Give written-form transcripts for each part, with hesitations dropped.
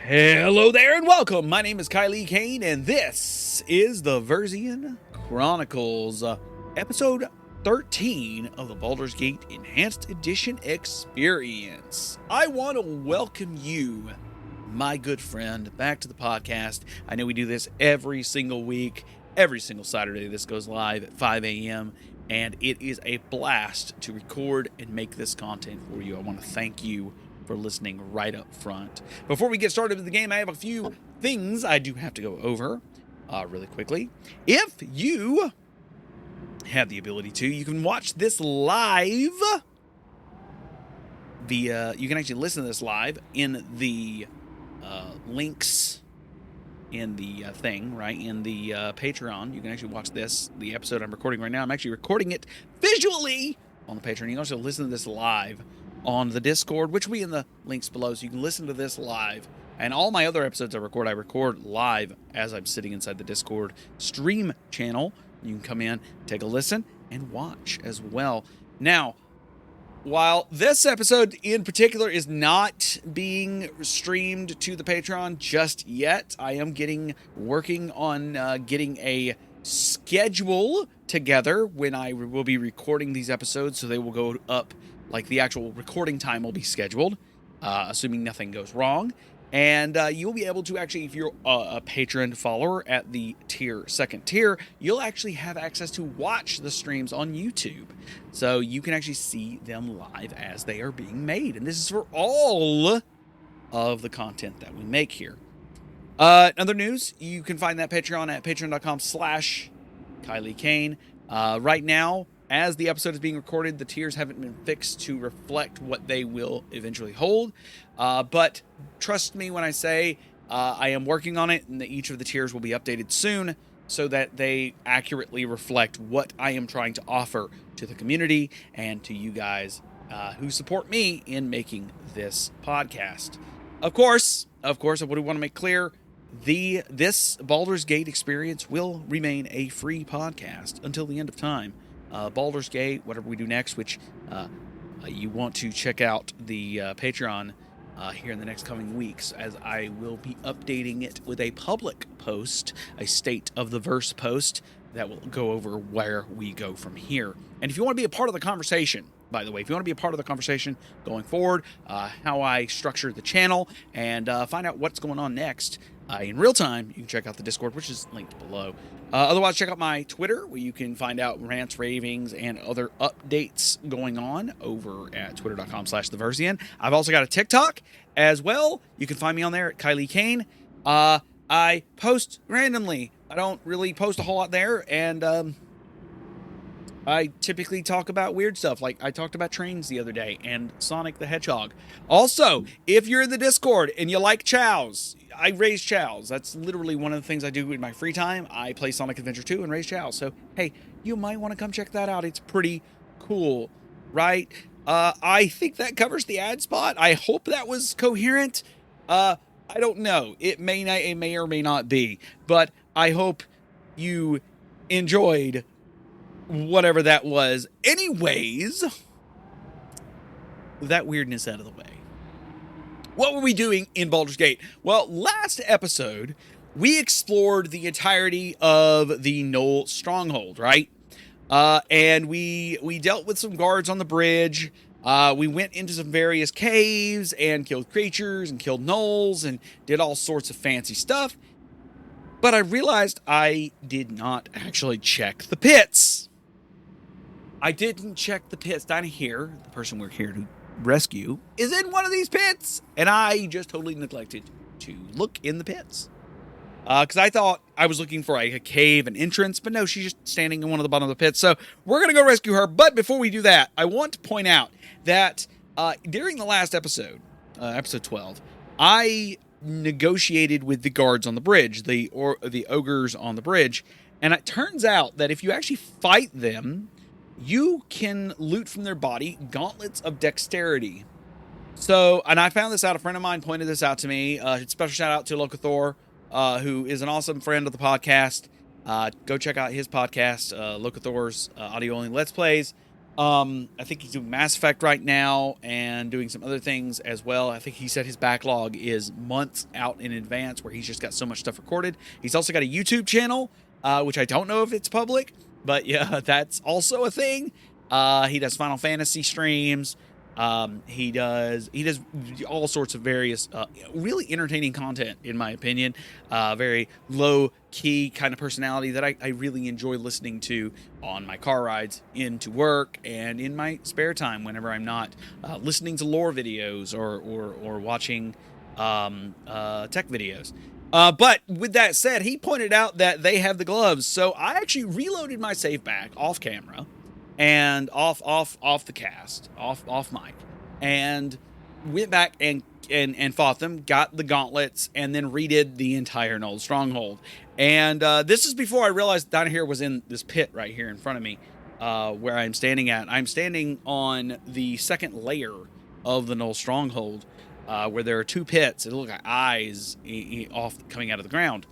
Hello there and welcome. My name is Kylie Kane and this is the Versian Chronicles, episode 13 of the Baldur's Gate Enhanced Edition experience. I want to welcome you, my good friend, back to the podcast. I know we do this every single week, every single Saturday. This goes live at 5 a.m. and it is a blast to record and make this content for you. I want to thank you for listening right up front. Before we get started with the game, I have a few things I do have to go over really quickly. If you have the ability to, you can watch this live. You can actually listen to this live in the links in the thing, right? In the Patreon. You can actually watch this, the episode I'm recording right now. I'm actually recording it visually on the Patreon. You can also listen to this live on the Discord, which will be in the links below, so you can listen to this live. And all my other episodes I record live as I'm sitting inside the Discord stream channel. You can come in, take a listen, and watch as well. Now, while this episode in particular is not being streamed to the Patreon just yet, I am working on getting a schedule together when I will be recording these episodes, so they will go up. Like, the actual recording time will be scheduled, assuming nothing goes wrong. And you'll be able to actually, if you're a patron follower at the second tier, you'll actually have access to watch the streams on YouTube. So you can actually see them live as they are being made. And this is for all of the content that we make here. Other news, you can find that Patreon at patreon.com/Kylie Kane. Right now, as the episode is being recorded, the tiers haven't been fixed to reflect what they will eventually hold. But trust me when I say I am working on it, and each of the tiers will be updated soon so that they accurately reflect what I am trying to offer to the community and to you guys who support me in making this podcast. Of course, I would want to make clear, this Baldur's Gate experience will remain a free podcast until the end of time. Baldur's Gate, whatever we do next, which you want to check out the Patreon here in the next coming weeks, as I will be updating it with a public post, a State of the Verse post that will go over where we go from here. And if you want to be a part of the conversation, by the way, if you want to be a part of the conversation going forward, how I structure the channel, and find out what's going on next in real time, you can check out the Discord, which is linked below. Otherwise, check out my Twitter, where you can find out rants, ravings, and other updates going on over at twitter.com/theversian. I've also got a TikTok as well. You can find me on there at Kylie Kane. I post randomly. I don't really post a whole lot there, and I typically talk about weird stuff, like I talked about trains the other day and Sonic the Hedgehog. Also, if you're in the Discord and you like chows, I raise chows. That's literally one of the things I do in my free time. I play Sonic Adventure 2 and raise chows. So, hey, you might want to come check that out. It's pretty cool, right? I think that covers the ad spot. I hope that was coherent. I don't know. It may or may not be. But I hope you enjoyed whatever that was. Anyways, with that weirdness out of the way, what were we doing in Baldur's Gate? Well, last episode, we explored the entirety of the Knoll Stronghold, right? And we dealt with some guards on the bridge. We went into some various caves and killed creatures and killed gnolls and did all sorts of fancy stuff. But I realized I did not actually check the pits. I didn't check the pits. Down here, the person we're here to rescue is in one of these pits, and I just totally neglected to look in the pits because I thought I was looking for a cave, an entrance, but no, she's just standing in one of the bottom of the pits. So we're gonna go rescue her. But before we do that, I want to point out that during the last episode, episode 12, I negotiated with the guards on the bridge, the ogres on the bridge, and it turns out that if you actually fight them, you can loot from their body gauntlets of dexterity. So, and I found this out, a friend of mine pointed this out to me. Special shout out to Locathor, who is an awesome friend of the podcast. Go check out his podcast, Locathor's Audio Only Let's Plays. I think he's doing Mass Effect right now and doing some other things as well. I think he said his backlog is months out in advance where he's just got so much stuff recorded. He's also got a YouTube channel, which I don't know if it's public, but yeah, that's also a thing. He does Final Fantasy streams. He does all sorts of various, really entertaining content, in my opinion. Very low key kind of personality that I really enjoy listening to on my car rides into work and in my spare time whenever I'm not listening to lore videos or watching tech videos. But with that said, he pointed out that they have the gloves, so I actually reloaded my save back off camera and off the cast, off mic, and went back and fought them, got the gauntlets, and then redid the entire Null Stronghold. And this is before I realized Dyna here was in this pit right here in front of me, where I'm standing at. I'm standing on the second layer of the Null Stronghold, where there are two pits. It look like eyes coming out of the ground.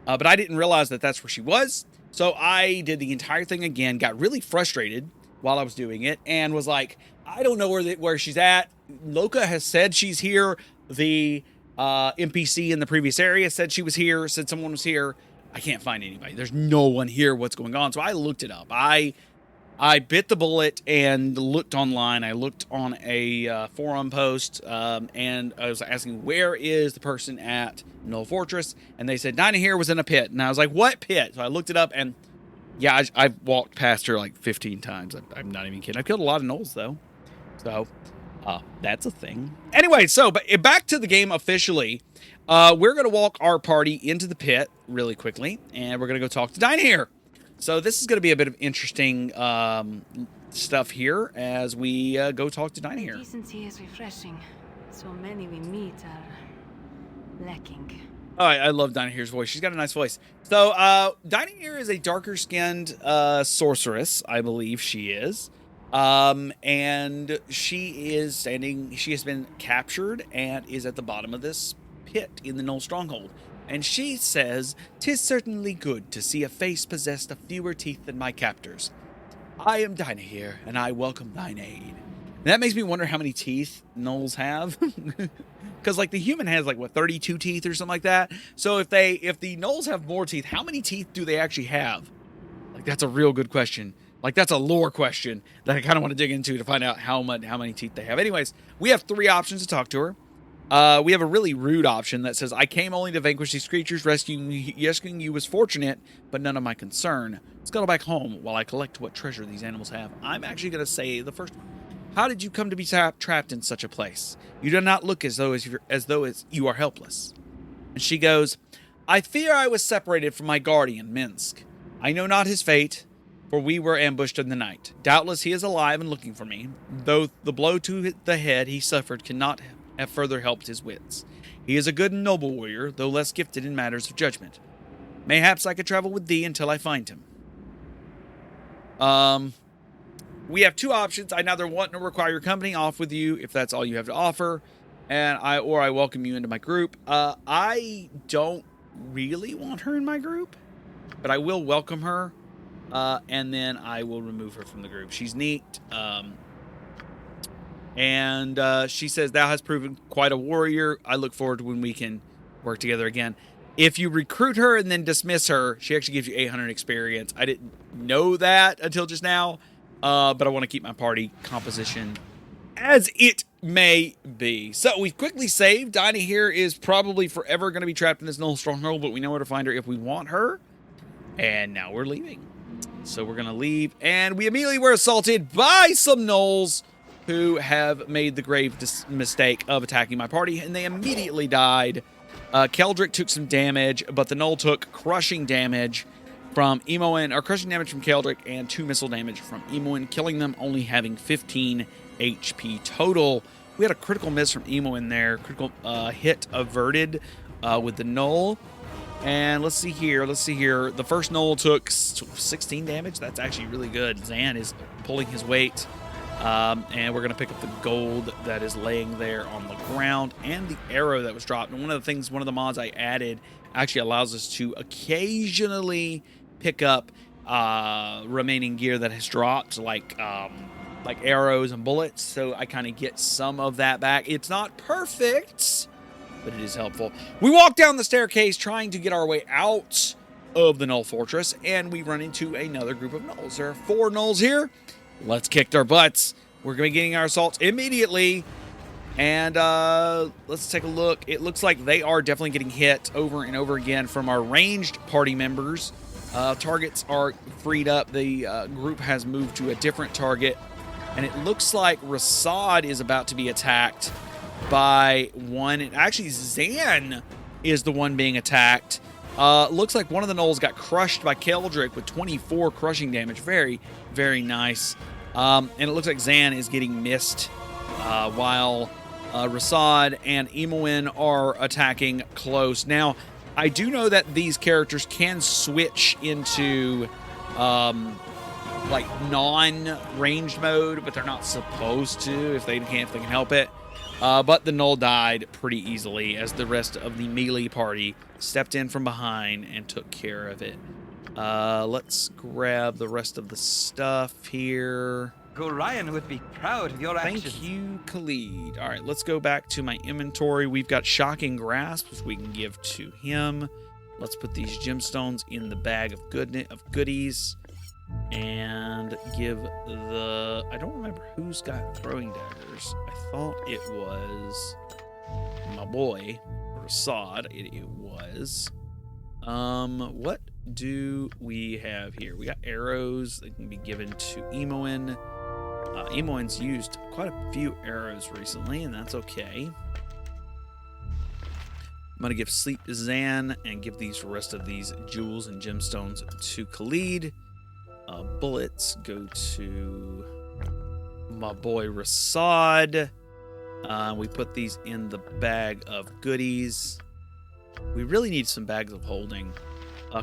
But I didn't realize that that's where she was. So I did the entire thing again, got really frustrated while I was doing it, and was like, I don't know where she's at. Loka has said she's here. The NPC in the previous area said she was here, said someone was here. I can't find anybody. There's no one here. What's going on? So I looked it up. I bit the bullet and looked online. I looked on a forum post, and I was asking, where is the person at Null Fortress? And they said, Dyna here was in a pit. And I was like, what pit? So I looked it up, and yeah, I've walked past her like 15 times. I'm not even kidding. I've killed a lot of Nulls, though. So that's a thing. Anyway, but back to the game officially. We're going to walk our party into the pit really quickly, and we're going to go talk to Dyna here. So this is going to be a bit of interesting stuff here as we go talk to Dyna here. Decency is refreshing. So many we meet are lacking. Oh, I love Dyna here's voice. She's got a nice voice. So Dyna here is a darker-skinned sorceress, I believe she is. And she is standing. She has been captured and is at the bottom of this pit in the Null Stronghold. And she says, "'Tis certainly good to see a face possessed of fewer teeth than my captors. I am Dyna here, and I welcome thine aid." And that makes me wonder how many teeth Nulls have. Because, like, the human has, like, what, 32 teeth or something like that? So if the Nulls have more teeth, how many teeth do they actually have? Like, that's a real good question. Like, that's a lore question that I kind of want to dig into to find out how many teeth they have. Anyways, we have 3 options to talk to her. We have a really rude option that says, "I came only to vanquish these creatures. Rescuing you was fortunate, but none of my concern. Scuttle back home while I collect what treasure these animals have." I'm actually going to say the first one. "How did you come to be trapped in such a place? You do not look as though you are helpless." And she goes, "I fear I was separated from my guardian, Minsk. I know not his fate, for we were ambushed in the night. Doubtless he is alive and looking for me, though the blow to the head he suffered cannot have further helped his wits. He is a good and noble warrior, though less gifted in matters of judgment. Mayhaps I could travel with thee until I find him." We have 2 options. I neither want nor require your company. Off with you if that's all you have to offer, and I welcome you into my group. I don't really want her in my group, but I will welcome her, and then I will remove her from the group. She's neat. And she says, "Thou hast proven quite a warrior. I look forward to when we can work together again." If you recruit her and then dismiss her, she actually gives you 800 experience. I didn't know that until just now, but I want to keep my party composition as it may be. So we've quickly saved. Dyna here is probably forever going to be trapped in this Null Stronghold, but we know where to find her if we want her. And now we're leaving. So we're going to leave, and we immediately were assaulted by some Nulls who have made the grave mistake of attacking my party, and they immediately died. Keldric took some damage, but the Null took crushing damage from Emoin, or crushing damage from Keldric, and 2 missile damage from Emoin, killing them, only having 15 HP total. We had a critical miss from Emoin there, critical hit averted with the Null. And let's see here. The first Null took 16 damage. That's actually really good. Zan is pulling his weight. And we're going to pick up the gold that is laying there on the ground and the arrow that was dropped. And one of the mods I added actually allows us to occasionally pick up remaining gear that has dropped, like like arrows and bullets, so I kind of get some of that back. It's not perfect, but it is helpful. We walk down the staircase trying to get our way out of the Null Fortress, and we run into another group of Nulls. There are 4 Nulls here. Let's kick their butts. We're going to be getting our assaults immediately. And let's take a look. It looks like they are definitely getting hit over and over again from our ranged party members. Targets are freed up. The group has moved to a different target. And it looks like Rasad is about to be attacked by one. And actually, Zan is the one being attacked. Looks like one of the Nulls got crushed by Keldrick with 24 crushing damage. Very, very nice. And it looks like Zan is getting missed while Rasad and Imoen are attacking close. Now, I do know that these characters can switch into like non-ranged mode, but they're not supposed to if they can help it. But the Null died pretty easily as the rest of the melee party stepped in from behind and took care of it. Let's grab the rest of the stuff here. Gorion would be proud of your actions. Thank you, Khalid. All right, let's go back to my inventory. We've got Shocking Grasp, which we can give to him. Let's put these gemstones in the bag of goodies and give the... I don't remember who's got throwing daggers. I thought it was my boy, Rasad. It was. What do we have here? We got arrows that can be given to Imoen. Imoen's used quite a few arrows recently, and that's okay. I'm going to give Sleep to Zan and give these rest of these jewels and gemstones to Khalid. Bullets go to my boy Rasad. We put these in the bag of goodies. We really need some bags of holding.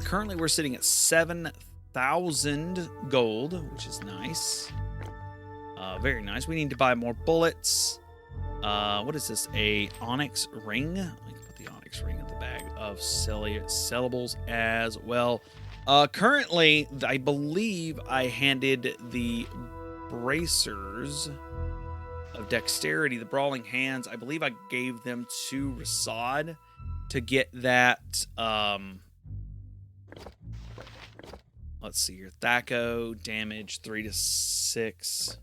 Currently, we're sitting at 7,000 gold, which is nice. Very nice. We need to buy more bullets. What is this? A onyx ring? I can put the onyx ring in the bag of sellables as well. Currently, I believe I handed the bracers of dexterity, the brawling hands. I believe I gave them to Rasad to get that. Let's see here. Thaco damage 3 to 6.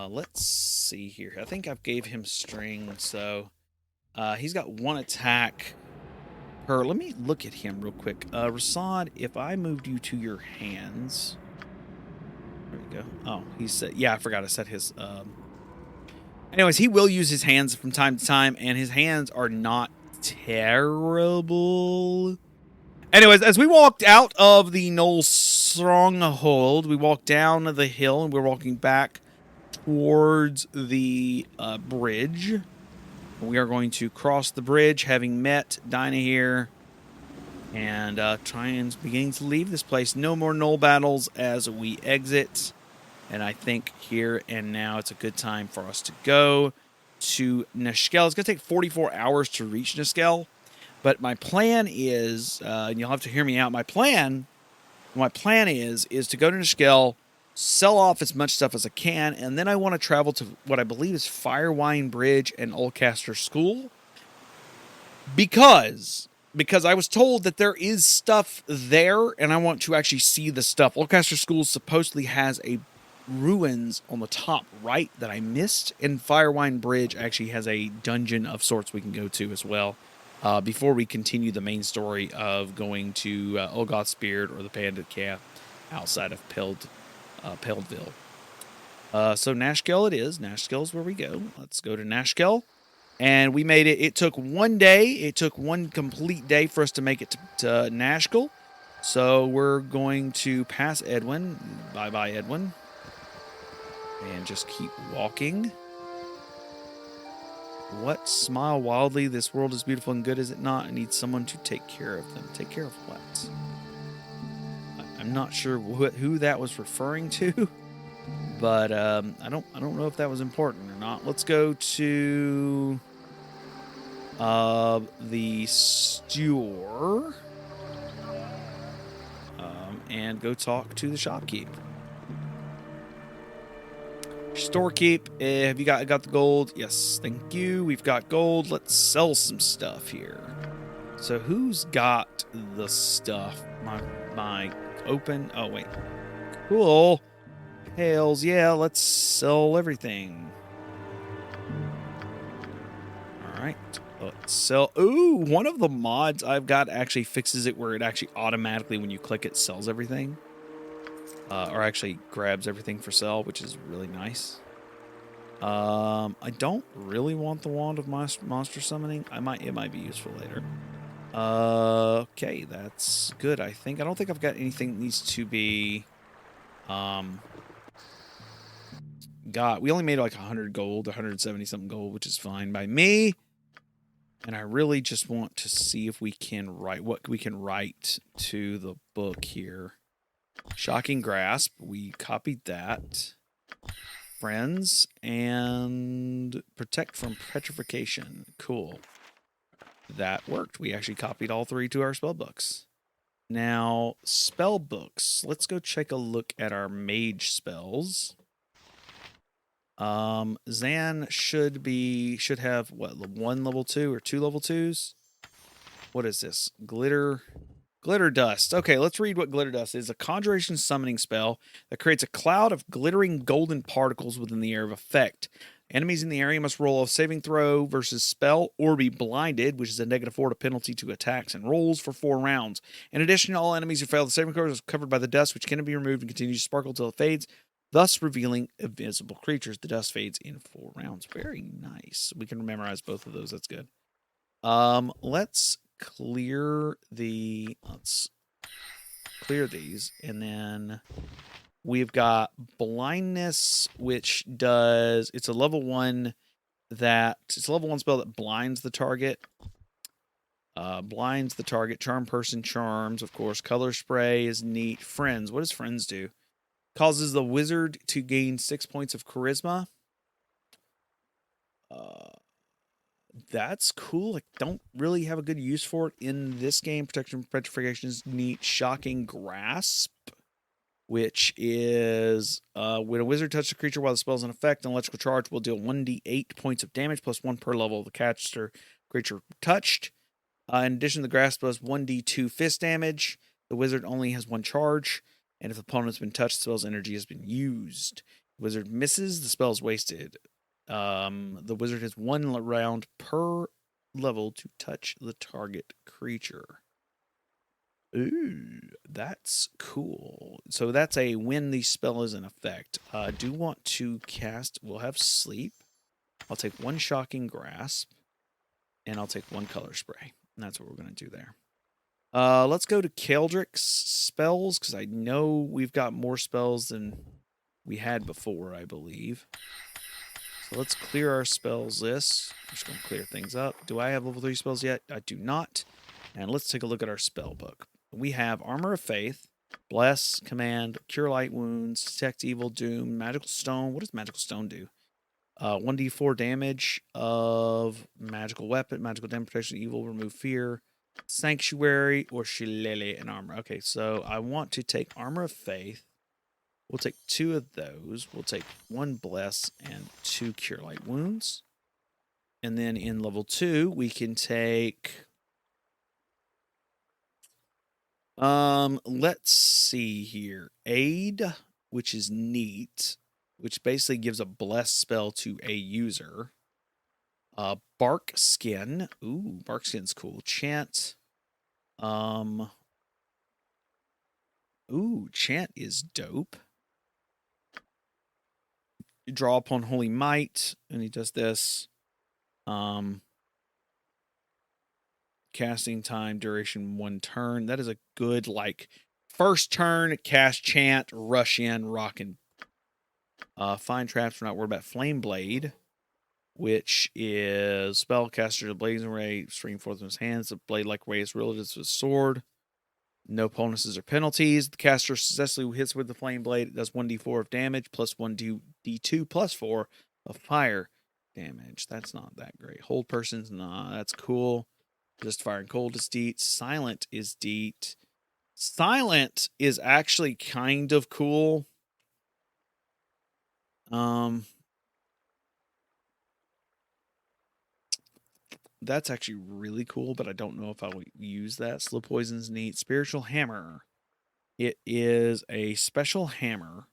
Let's see here. I think I've gave him string, so he's got 1 attack per. Let me look at him real quick. Rasad, if I moved you to your hands, there we go. Oh, he said, yeah, I forgot I set his. Anyways, he will use his hands from time to time, and his hands are not terrible. Anyways, as we walked out of the Null stronghold, we walked down the hill, and we're walking back towards the bridge. We are going to cross the bridge, having met Dyna here, and beginning to leave this place. No more Null battles as we exit, and I think here and now it's a good time for us to go to Nashkel. It's going to take 44 hours to reach Nashkel, but my plan is, and you'll have to hear me out, my plan is to go to Nashkel, sell off as much stuff as I can, and then I want to travel to what I believe is Firewine Bridge and Oldcaster School. Because I was told that there is stuff there, and I want to actually see the stuff. Oldcaster School supposedly has a ruins on the top right that I missed, and Firewine Bridge actually has a dungeon of sorts we can go to as well. Before we continue the main story of going to Olgoth's Beard or the Bandit Camp outside of Peldville. So Nashkel it is. Nashkel is where we go. Let's go to Nashkel. And we made it. It took 1 day. It took 1 complete day for us to make it to Nashkel. So we're going to pass Edwin. Bye-bye, Edwin. And just keep walking. What? Smile wildly. This world is beautiful and good, is it not? I need someone to take care of them. Take care of what? I'm not sure who that was referring to, but I don't know if that was important or not. Let's go to the store and go talk to the shopkeep. Storekeep. Have you got the gold? Yes, thank you. We've got gold. Let's sell some stuff here. So who's got the stuff? My open. Oh wait. Cool. Hells yeah. Let's sell everything. All right. Let's sell. Ooh, one of the mods I've got actually fixes it where it actually automatically, when you click it, sells everything. Or actually grabs everything for sale, which is really nice. I don't really want the wand of monster summoning. It might be useful later. Okay, that's good. I don't think I've got anything that needs to be we only made like 100 gold, 170 something gold, which is fine by me. And I really just want to see if we can write what we can write to the book here. Shocking Grasp, we copied that. Friends and Protect from Petrification. Cool. That worked. We actually copied all three to our spell books. Now, spell books. Let's go take a look at our mage spells. Zan should have what, 1 level 2 or 2 level 2s? What is this? Glitter Dust. Okay, let's read what Glitter Dust is. A conjuration summoning spell that creates a cloud of glittering golden particles within the area of effect. Enemies in the area must roll a saving throw versus spell or be blinded, which is a -4 to penalty to attacks and rolls for 4 rounds. In addition, all enemies who fail the saving throw are covered by the dust, which cannot be removed and continues to sparkle until it fades, thus revealing invisible creatures. The dust fades in 4 rounds. Very nice. We can memorize both of those. That's good. Let's clear these, and then we've got blindness, which does, it's a level 1 spell that blinds the target. Charm person charms, of course. Color spray is neat. Friends, what does friends do? Causes the wizard to gain 6 points of charisma. That's cool. I don't really have a good use for it in this game. Protection from Petrification is neat. Shocking Grasp, which is when a wizard touches a creature while the spell is in effect, an electrical charge will deal 1d8 points of damage plus 1 per level of the caster creature touched. In addition, the grasp does 1d2 fist damage. The wizard only has 1 charge, and if the opponent has been touched, the spell's energy has been used. The wizard misses, the spell is wasted. The wizard has 1 round per level to touch the target creature. Ooh, that's cool. So that's a when the spell is in effect. I do want to cast, we'll have Sleep. I'll take 1 Shocking Grasp, and I'll take 1 Color Spray. And that's what we're going to do there. Let's go to Keldrick's spells, because I know we've got more spells than we had before, I believe. So let's clear our spells list. I'm just going to clear things up. Do I have level 3 spells yet? I do not. And let's take a look at our spell book. We have Armor of Faith, Bless, Command, Cure Light Wounds, Detect Evil, Doom, Magical Stone. What does Magical Stone do? 1d4 damage of magical weapon, magical damage, protection, evil, remove fear, Sanctuary, or Shillelagh and Armor. Okay, so I want to take Armor of Faith. We'll take 2 of those. We'll take 1 Bless and 2 Cure Light Wounds. And then in level 2, we can take... let's see here. Aid, which is neat, which basically gives a Bless spell to a user. Bark Skin. Ooh, Bark Skin's cool. Chant. Ooh, Chant is dope. You draw upon Holy Might, and he does this. Casting time, duration 1 turn. That is a good, like, first turn, cast Chant, rush in, rock and find traps. We're not worried about Flame Blade, which is spellcaster, the blazing ray, stream forth from his hands. The blade like ray is relative to his sword. No bonuses or penalties. The caster successfully hits with the flame blade. It does 1d4 of damage plus 1d2 plus 4 of fire damage. That's not that great. Hold persons, nah, that's cool. Just firing cold is deet. Silent is deet. Silent is actually kind of cool. That's actually really cool, but I don't know if I will use that. Slow poison's neat. Spiritual hammer. It is a special hammer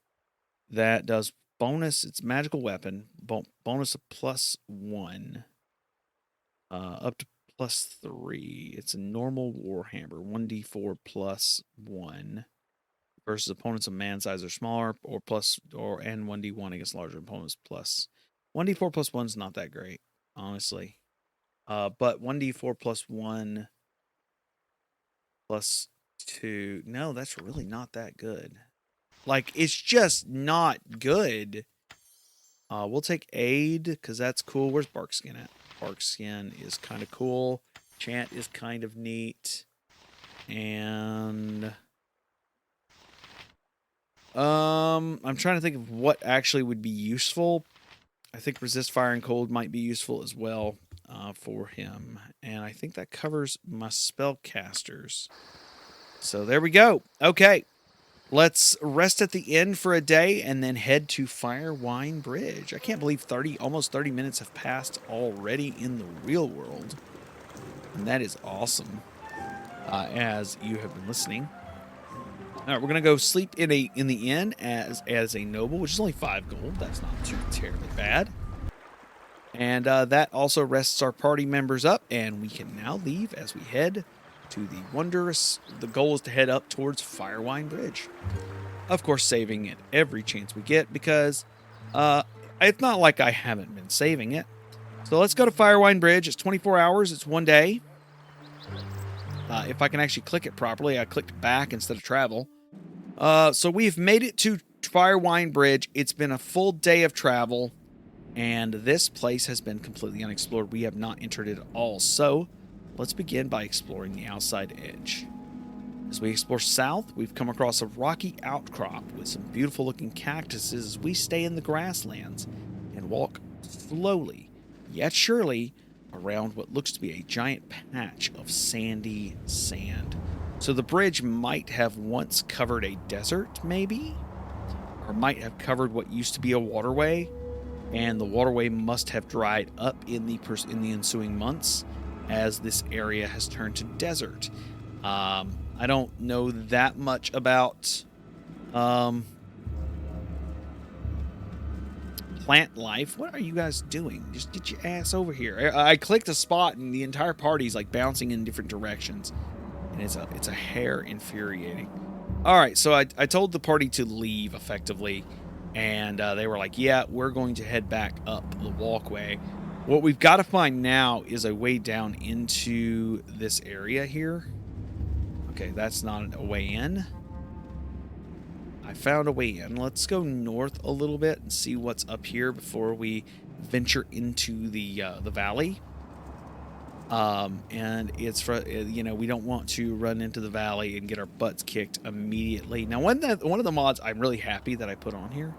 that does bonus. It's a magical weapon. Bonus of +1. Up to +3. It's a normal warhammer. 1d4 +1 versus opponents of man size or smaller, and 1d1 against larger opponents plus 1d4 +1 is not that great, honestly. But 1d4 +1 +2. No, that's really not that good. Like, it's just not good. We'll take aid because that's cool. Where's Barkskin at? Barkskin is kind of cool. Chant is kind of neat. And I'm trying to think of what actually would be useful. I think resist fire and cold might be useful as well for him. And I think that covers my spellcasters. So there we go. Okay. Let's rest at the inn for a day and then head to Firewine Bridge. I can't believe almost 30 minutes have passed already in the real world. And that is awesome. As you have been listening. All right, we're going to go sleep in the inn as a noble, which is only 5 gold. That's not too terribly bad. And that also rests our party members up, and we can now leave as we head to the goal is to head up towards Firewine Bridge. Of course, saving it every chance we get because it's not like I haven't been saving it. So let's go to Firewine Bridge. It's 24 hours. It's 1 day. If I can actually click it properly, I clicked back instead of travel. So we've made it to Firewine Bridge. It's been a full day of travel, and this place has been completely unexplored. We have not entered it at all. So let's begin by exploring the outside edge. As we explore south, we've come across a rocky outcrop with some beautiful looking cactuses as we stay in the grasslands and walk slowly, yet surely, around what looks to be a giant patch of sandy sand. So the bridge might have once covered a desert, maybe? Or might have covered what used to be a waterway, and the waterway must have dried up in the ensuing months as this area has turned to desert. I don't know that much about plant life. What are you guys doing? Just get your ass over here. I clicked a spot and the entire party's like bouncing in different directions, and it's a hair infuriating. All right, so I told the party to leave effectively, and they were like, yeah, we're going to head back up the walkway. What we've got to find now is a way down into this area here. Okay, that's not a way in. I found a way in. Let's go north a little bit and see what's up here before we venture into the valley. And it's for we don't want to run into the valley and get our butts kicked immediately. Now, one of the mods I'm really happy that I put on here.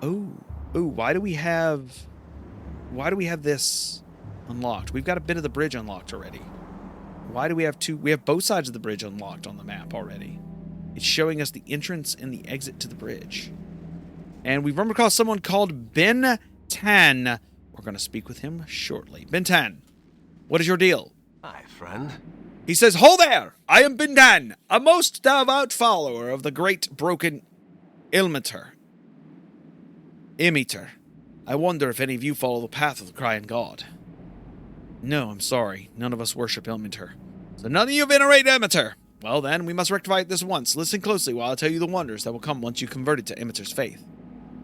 Oh, why do we have this unlocked? We've got a bit of the bridge unlocked already. Why do we have two? We have both sides of the bridge unlocked on the map already. It's showing us the entrance and the exit to the bridge. And we've run across someone called Ben Tan. We're going to speak with him shortly. Ben Tan, what is your deal? Hi, friend. He says, "Ho there! I am Ben Tan, a most devout follower of the great broken Ilmeter. I wonder if any of you follow the path of the crying god." "No, I'm sorry. None of us worship Ilmeter." "So none of you venerate Ilmeter? Well then, we must rectify it this once. Listen closely while I tell you the wonders that will come once you converted to Ilmeter's faith.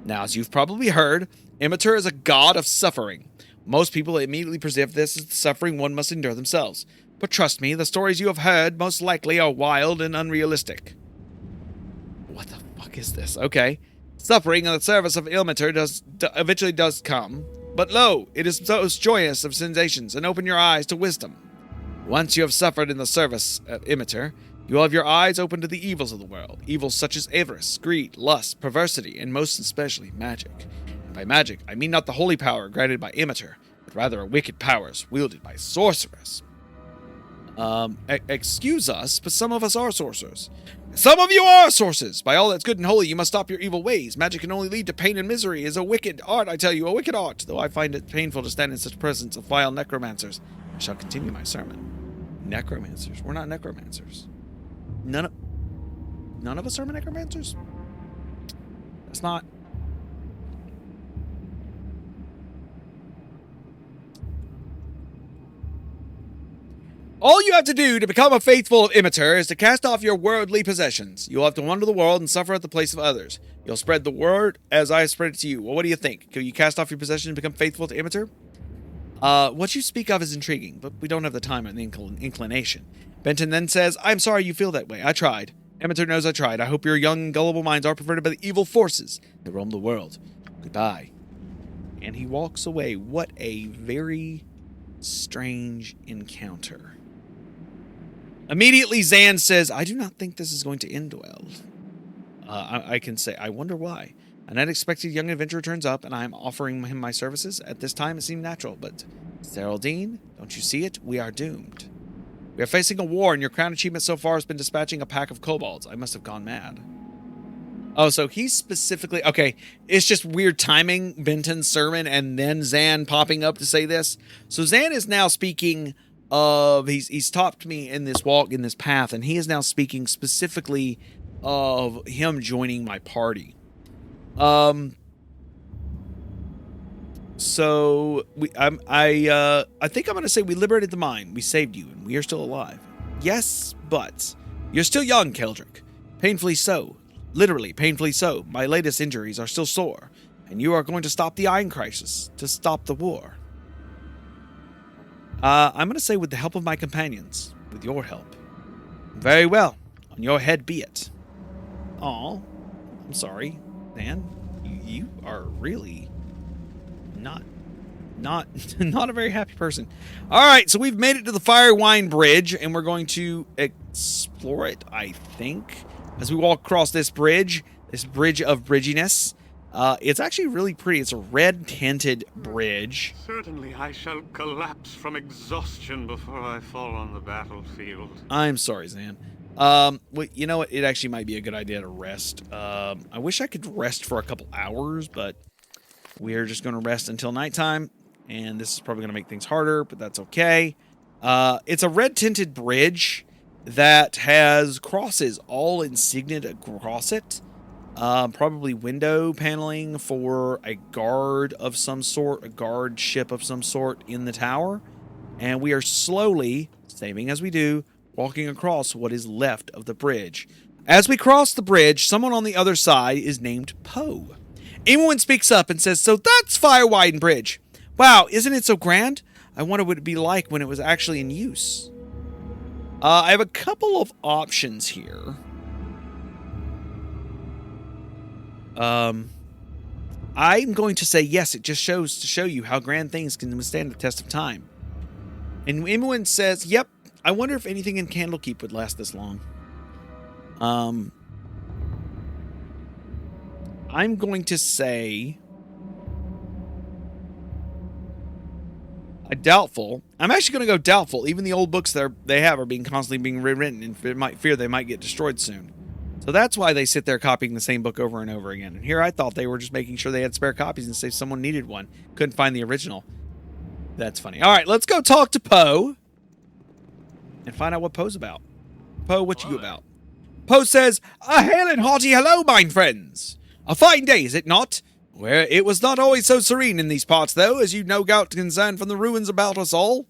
Now, as you've probably heard, Ilmeter is a god of suffering. Most people immediately perceive this as the suffering one must endure themselves. But trust me, the stories you have heard most likely are wild and unrealistic." What the fuck is this? Okay. "Suffering in the service of Ilmeter eventually does come. But lo, it is most joyous of sensations, and open your eyes to wisdom. Once you have suffered in the service of Ilmeter, you will have your eyes open to the evils of the world. Evils such as avarice, greed, lust, perversity, and most especially magic. And by magic, I mean not the holy power granted by Ilmeter, but rather wicked powers wielded by sorcerers." Excuse us, but some of us are sorcerers. Some of you are sorcerers! By all that's good and holy, you must stop your evil ways. Magic can only lead to pain and misery. It is a wicked art, I tell you, a wicked art. Though I find it painful to stand in such presence of vile necromancers, I shall continue my sermon. Necromancers? We're not necromancers. None of us are necromancers? That's not... All you have to do to become a faithful imitator is to cast off your worldly possessions. You'll have to wander the world and suffer at the place of others. You'll spread the word as I spread it to you. Well, what do you think? Can you cast off your possessions and become faithful to imitator? What you speak of is intriguing, but we don't have the time or the inclination. Benton then says, I'm sorry you feel that way. I tried. Imitator knows I tried. I hope your young and gullible minds are perverted by the evil forces that roam the world. Goodbye. And he walks away. What a very strange encounter. Immediately, Zan says, I do not think this is going to end well. I can say, I wonder why. An unexpected young adventurer turns up, and I am offering him my services. At this time, it seemed natural, but Geraldine, don't you see it? We are doomed. We are facing a war, and your crown achievement so far has been dispatching a pack of kobolds. I must have gone mad. Oh, so he's specifically... Okay, it's just weird timing, Benton's sermon, and then Zan popping up to say this. So Zan is now speaking... he's stopped me in this walk, in this path, and he is now speaking specifically of him joining my party. So I think I'm going to say we liberated the mine. We saved you, and we are still alive. Yes, but you're still young, Keldrick. Painfully so. Literally, painfully so. My latest injuries are still sore, and you are going to stop the Iron Crisis, to stop the war. I'm going to say with the help of my companions, with your help. Very well. On your head be it. Aw, I'm sorry, Dan. You are really not a very happy person. All right, so we've made it to the Firewine Bridge, and we're going to explore it, I think, as we walk across this bridge of bridginess. It's actually really pretty. It's a red-tinted bridge. Certainly I shall collapse from exhaustion before I fall on the battlefield. I'm sorry, Zan. Well, you know what? It actually might be a good idea to rest. I wish I could rest for a couple hours, but we're just going to rest until nighttime, and this is probably going to make things harder, but that's okay. It's a red-tinted bridge that has crosses all insigniated across it. Probably window paneling for a guard of some sort, a guard ship of some sort in the tower. And we are slowly, saving as we do, walking across what is left of the bridge. As we cross the bridge, someone on the other side is named Poe. Anyone speaks up and says, so that's Firewine Bridge. Wow, isn't it so grand? I wonder what it'd be like when it was actually in use. I have a couple of options here. I'm going to say yes, it just shows to show you how grand things can withstand the test of time. And Imoen says, yep, I wonder if anything in Candlekeep would last this long. I'm going to say a doubtful. I'm actually going to go doubtful. Even the old books they have are constantly being rewritten, and fear they might get destroyed soon. So that's why they sit there copying the same book over and over again. And here I thought they were just making sure they had spare copies in case someone needed one. Couldn't find the original. That's funny. All right, let's go talk to Poe and find out what Poe's about. Poe, what you about? Poe says, a hail and hearty hello, mine friends. A fine day, is it not? Where it was not always so serene in these parts, though, as you no doubt can discern from the ruins about us all.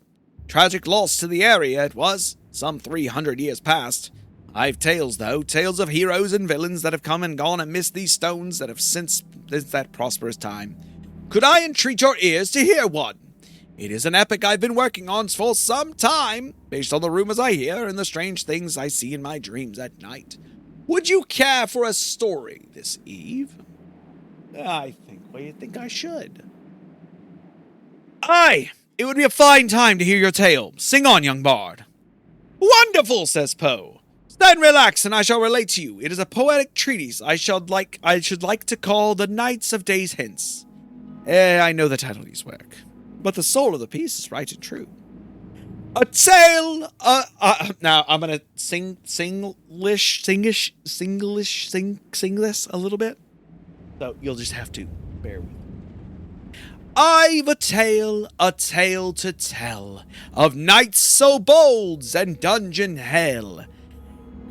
Tragic loss to the area it was, some 300 years past. I've tales, though, tales of heroes and villains that have come and gone amidst these stones that have since that prosperous time. Could I entreat your ears to hear one? It is an epic I've been working on for some time, based on the rumors I hear and the strange things I see in my dreams at night. Would you care for a story this eve? I think I should. Aye, it would be a fine time to hear your tale. Sing on, young bard. Wonderful, says Poe. Then relax, and I shall relate to you. It is a poetic treatise I should like to call The Nights of Days Hence. I know the title needs work, but the soul of the piece is right and true. A tale. Now I'm gonna sing this a little bit. So you'll just have to bear with me. I've a tale to tell of knights so bold and dungeon hell,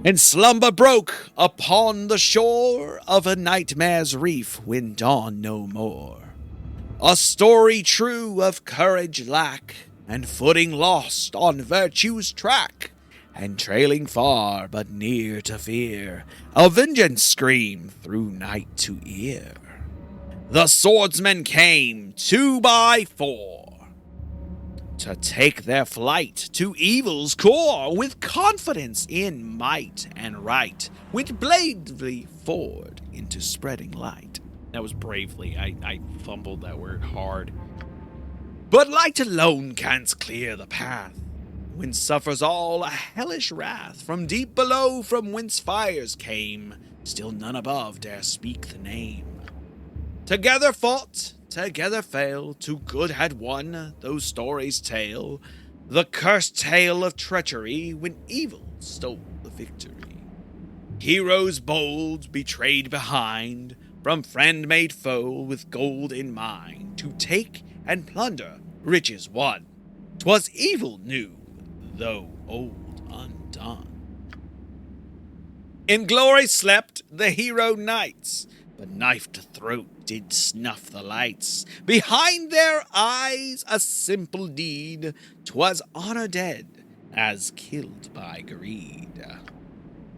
and slumber broke upon the shore of a nightmare's reef when dawn no more. A story true of courage lack, and footing lost on virtue's track, and trailing far but near to fear, a vengeance scream through night to ear. The swordsmen came 2 by 4 to take their flight to evil's core, with confidence in might and right, went bravely forward into spreading light. That was bravely. I fumbled that word hard. But light alone can't clear the path, when suffers all a hellish wrath. From deep below, from whence fires came, still none above dare speak the name. Together fought, together fail, too good had won, those stories tale, the cursed tale of treachery, when evil stole the victory. Heroes bold, betrayed behind, from friend made foe, with gold in mind, to take and plunder, riches won. 'Twas evil new, though old undone. In glory slept the hero knights, but knife to throat did snuff the lights. Behind their eyes a simple deed, 'twas honor dead, as killed by greed.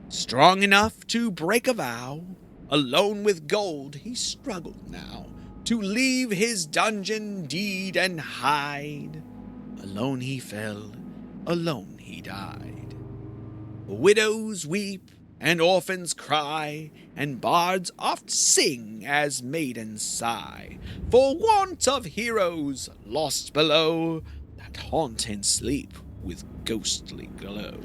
Strong enough to break a vow, alone with gold he struggled now, to leave his dungeon deed and hide. Alone he fell, alone he died. Widows weep, and orphans cry, and bards oft sing as maidens sigh, for want of heroes lost below, that haunt in sleep with ghostly glow.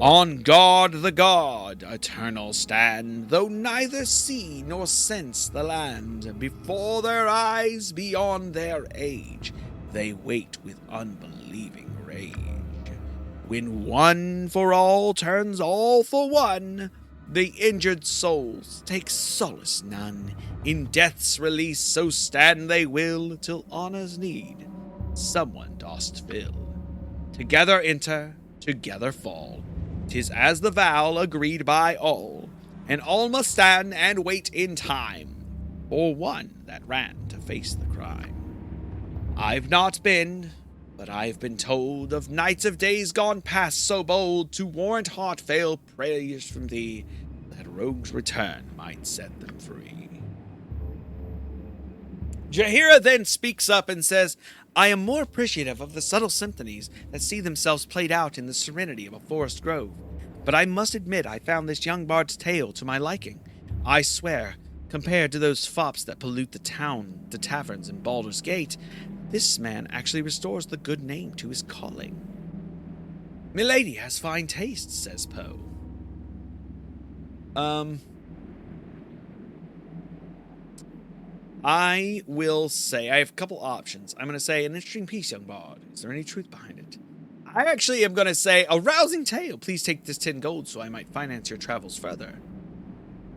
On guard the god eternal stand, though neither see nor sense the land. Before their eyes, beyond their age, they wait with unbelieving rage. When one for all turns all for one, the injured souls take solace none. In death's release so stand they will, till honor's need someone dost fill. Together enter, together fall, 'tis as the vow agreed by all, and all must stand and wait in time for one that ran to face the crime. I've not been, but I've been told of knights of days gone past so bold, to warrant heartfelt prayers from thee, that rogue's return might set them free. Jaheira then speaks up and says, I am more appreciative of the subtle symphonies that see themselves played out in the serenity of a forest grove, but I must admit I found this young bard's tale to my liking. I swear, compared to those fops that pollute the taverns in Baldur's Gate, this man actually restores the good name to his calling. Milady has fine taste, says Poe. I will say, I have a couple options. I'm going to say, an interesting piece, young bard. Is there any truth behind it? I actually am going to say, a rousing tale. Please take this 10 gold so I might finance your travels further.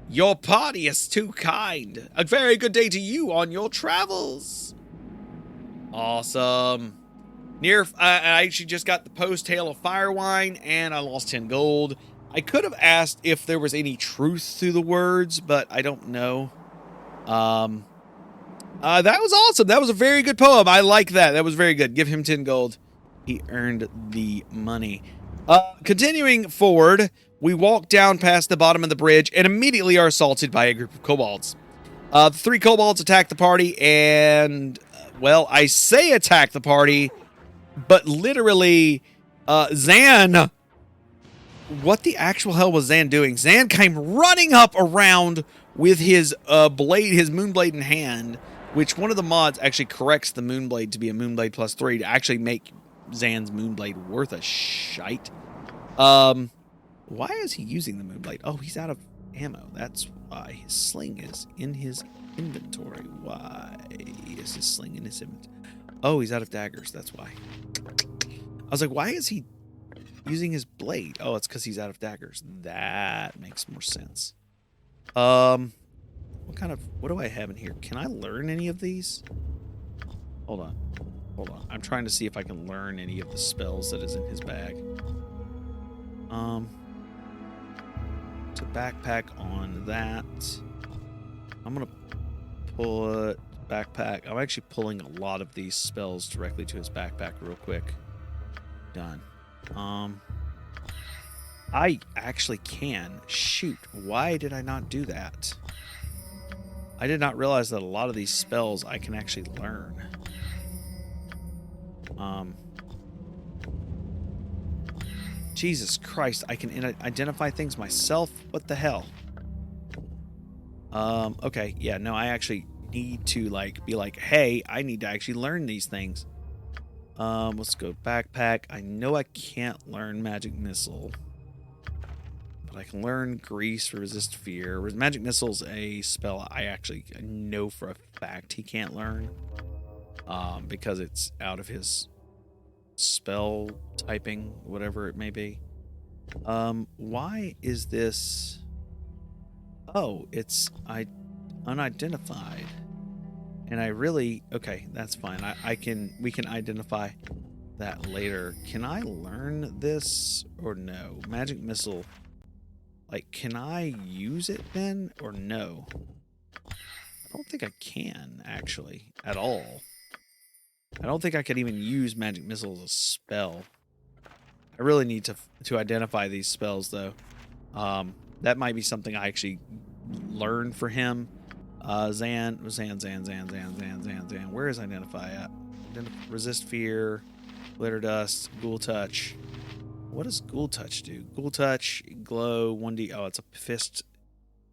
Your party is too kind. A very good day to you on your travels. Awesome. I actually just got the post tale of Firewine, and I lost 10 gold. I could have asked if there was any truth to the words, but I don't know. That was awesome. That was a very good poem. I like that. That was very good. Give him 10 gold. He earned the money. Continuing forward, we walk down past the bottom of the bridge and immediately are assaulted by a group of kobolds. The 3 kobolds attack the party and, well, I say attack the party, but literally, Zan... What the actual hell was Zan doing? Zan came running up around with his blade, his moonblade in hand, which one of the mods actually corrects the moonblade to be a moonblade +3 to actually make Zan's moonblade worth a shite. Why is he using the moonblade? Oh, he's out of ammo. That's why. His sling is in his inventory. Why is his sling in his inventory? Oh, he's out of daggers. That's why. I was like, why is he using his blade? Oh, it's because he's out of daggers. That makes more sense. What do I have in here? Can I learn any of these? Hold on. I'm trying to see if I can learn any of the spells that is in his bag. To backpack on that. I'm gonna put backpack. I'm actually pulling a lot of these spells directly to his backpack real quick. Done. I actually can. Shoot, why did I not do that? I did not realize that a lot of these spells I can actually learn. Jesus Christ, I can identify things myself? What the hell? Okay, yeah, no, I actually need to, like, be like, hey, I need to actually learn these things. Let's go backpack. I know I can't learn magic missile, but I can learn grease for resist fear. Magic missile's a spell I actually know for a fact he can't learn, because it's out of his spell typing, whatever it may be. Why is this? Oh, it's unidentified. And I really, okay, that's fine. We can identify that later. Can I learn this or no? Magic missile. Like, can I use it then or no? I don't think I can, actually, at all. I don't think I could even use magic missile as a spell. I really need to identify these spells, though. That might be something I actually learn for him. Zan. Where is identify at? Resist fear, glitter dust, ghoul touch. What does ghoul touch do? Ghoul touch, glow, 1d. Oh, it's a fist.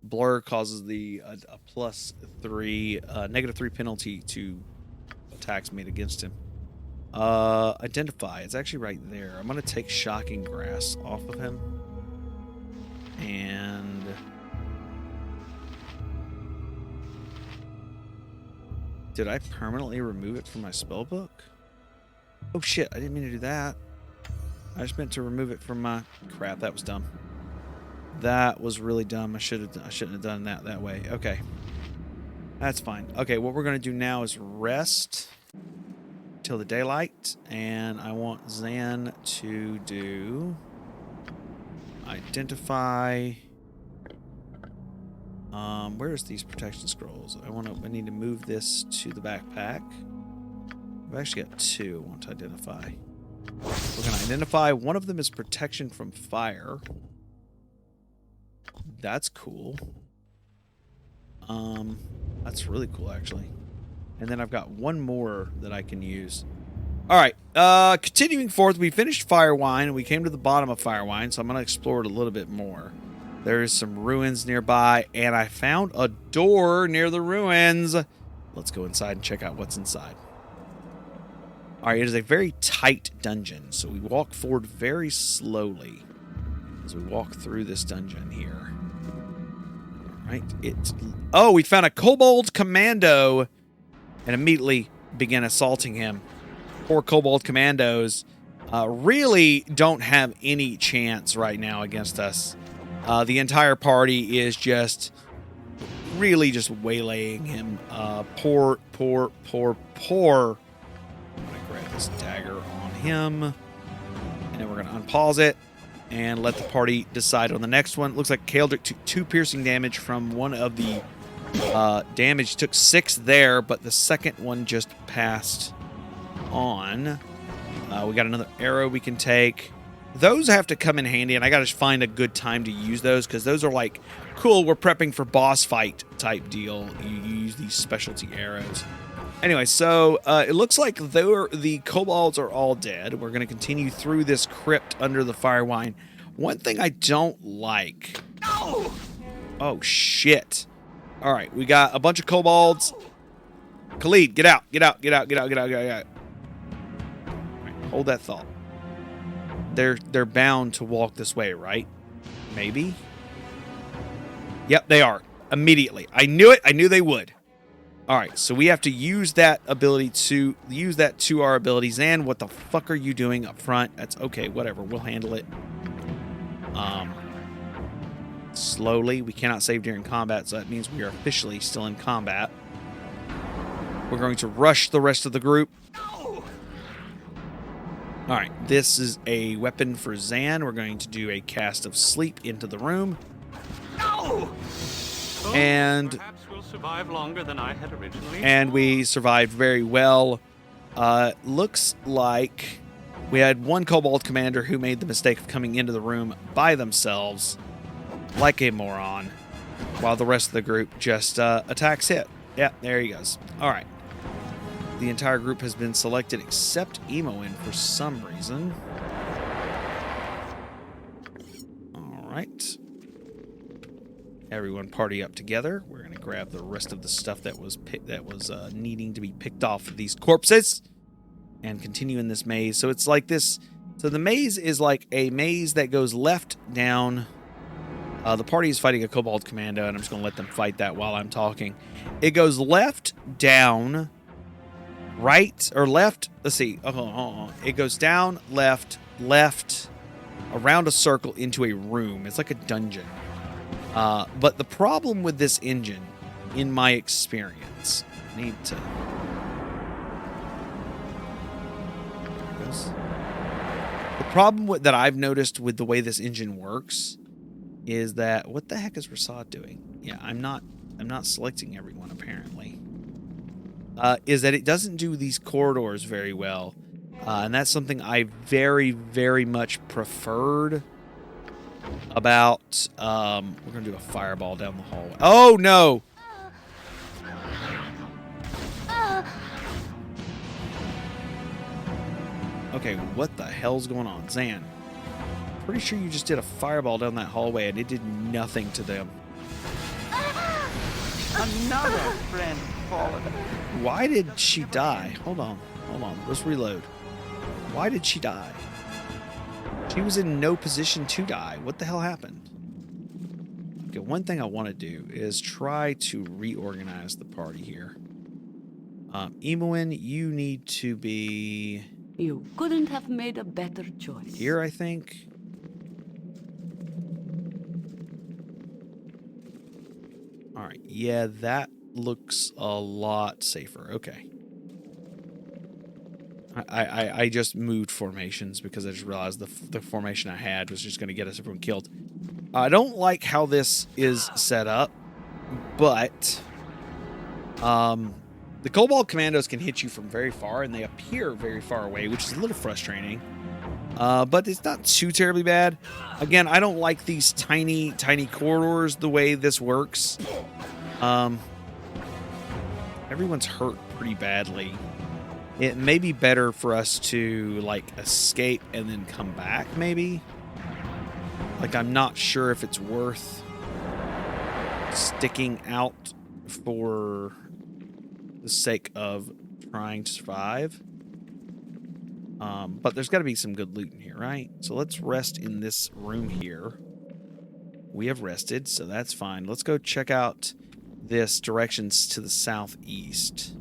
Blur causes the a +3, -3 penalty to attacks made against him. Identify. It's actually right there. I'm gonna take shocking grass off of him. And did I permanently remove it from my spell book? Oh shit, I didn't mean to do that. I just meant to remove it from my... Crap, that was dumb. That was really dumb. I shouldn't have done that way. Okay. That's fine. Okay, what we're going to do now is rest till the daylight. And I want Zan to do... Identify... where's these protection scrolls? I need to move this to the backpack. I've actually got 2 I want to identify. We're going to identify. One of them is protection from fire. That's cool. That's really cool, actually. And then I've got one more that I can use. All right. Continuing forth, we finished Firewine, and we came to the bottom of Firewine, so I'm going to explore it a little bit more. There's some ruins nearby, and I found a door near the ruins. Let's go inside and check out what's inside. All right, it is a very tight dungeon, so we walk forward very slowly as we walk through this dungeon here. All right, oh, we found a kobold commando and immediately began assaulting him. Poor kobold commandos really don't have any chance right now against us. The entire party is just really just waylaying him. Poor. I'm going to grab this dagger on him. And then we're going to unpause it and let the party decide on the next one. Looks like Kaldrick took 2 piercing damage from one of the damage. Took 6 there, but the second one just passed on. We got another arrow we can take. Those have to come in handy, and I got to find a good time to use those, because those are like, cool, we're prepping for boss fight type deal. You use these specialty arrows. Anyway, so it looks like the kobolds are all dead. We're going to continue through this crypt under the Firewine. One thing I don't like... No! Oh, shit. All right, we got a bunch of kobolds. Khalid, get out. Get out. All right, hold that thought. They're bound to walk this way, right? Maybe? Yep, they are. Immediately. I knew it. I knew they would. All right, so we have to use that ability to use that to our abilities. And what the fuck are you doing up front? That's okay, whatever. We'll handle it. Slowly. We cannot save during combat, so that means we are officially still in combat. We're going to rush the rest of the group. All right, this is a weapon for Zan. We're going to do a cast of sleep into the room. And perhaps we'll survive longer than I had originally. And we survived very well. Looks like we had one Kobold commander who made the mistake of coming into the room by themselves, like a moron, while the rest of the group just attacks hit. Yeah, there he goes. All right. The entire group has been selected except Emoin for some reason. All right. Everyone party up together. We're going to grab the rest of the stuff that was needing to be picked off of these corpses and continue in this maze. So it's like this. So the maze is like a maze that goes left down. The party is fighting a Kobold Commando, and I'm just going to let them fight that while I'm talking. It goes left, down, right, or left. Let's see. It goes down, left, around a circle into a room. It's like a dungeon. But the problem with this engine, in my experience, I need to... The problem that I've noticed with the way this engine works is that... What the heck is Rasad doing? Yeah, I'm not selecting everyone, apparently. Is that it doesn't do these corridors very well. And that's something I very, very much preferred about... we're going to do a fireball down the hallway. Oh, no! Okay, what the hell's going on? Zan, pretty sure you just did a fireball down that hallway and it did nothing to them. Another friend fallen. Why did she die? Hold on. Let's reload. Why did she die? She was in no position to die. What the hell happened? Okay, one thing I want to do is try to reorganize the party here. Emoin, you need to be... You couldn't have made a better choice. Here, I think. All right. Yeah, that looks a lot safer. Okay. I just moved formations because I just realized the formation I had was just going to get us everyone killed. I don't like how this is set up, but the Kobold Commandos can hit you from very far, and they appear very far away, which is a little frustrating. But it's not too terribly bad. Again, I don't like these tiny corridors the way this works. Everyone's hurt pretty badly. It may be better for us to, like, escape and then come back, maybe. Like, I'm not sure if it's worth sticking out for the sake of trying to survive. But there's got to be some good loot in here, right? So let's rest in this room here. We have rested, so that's fine. Let's go check out this directions to the southeast.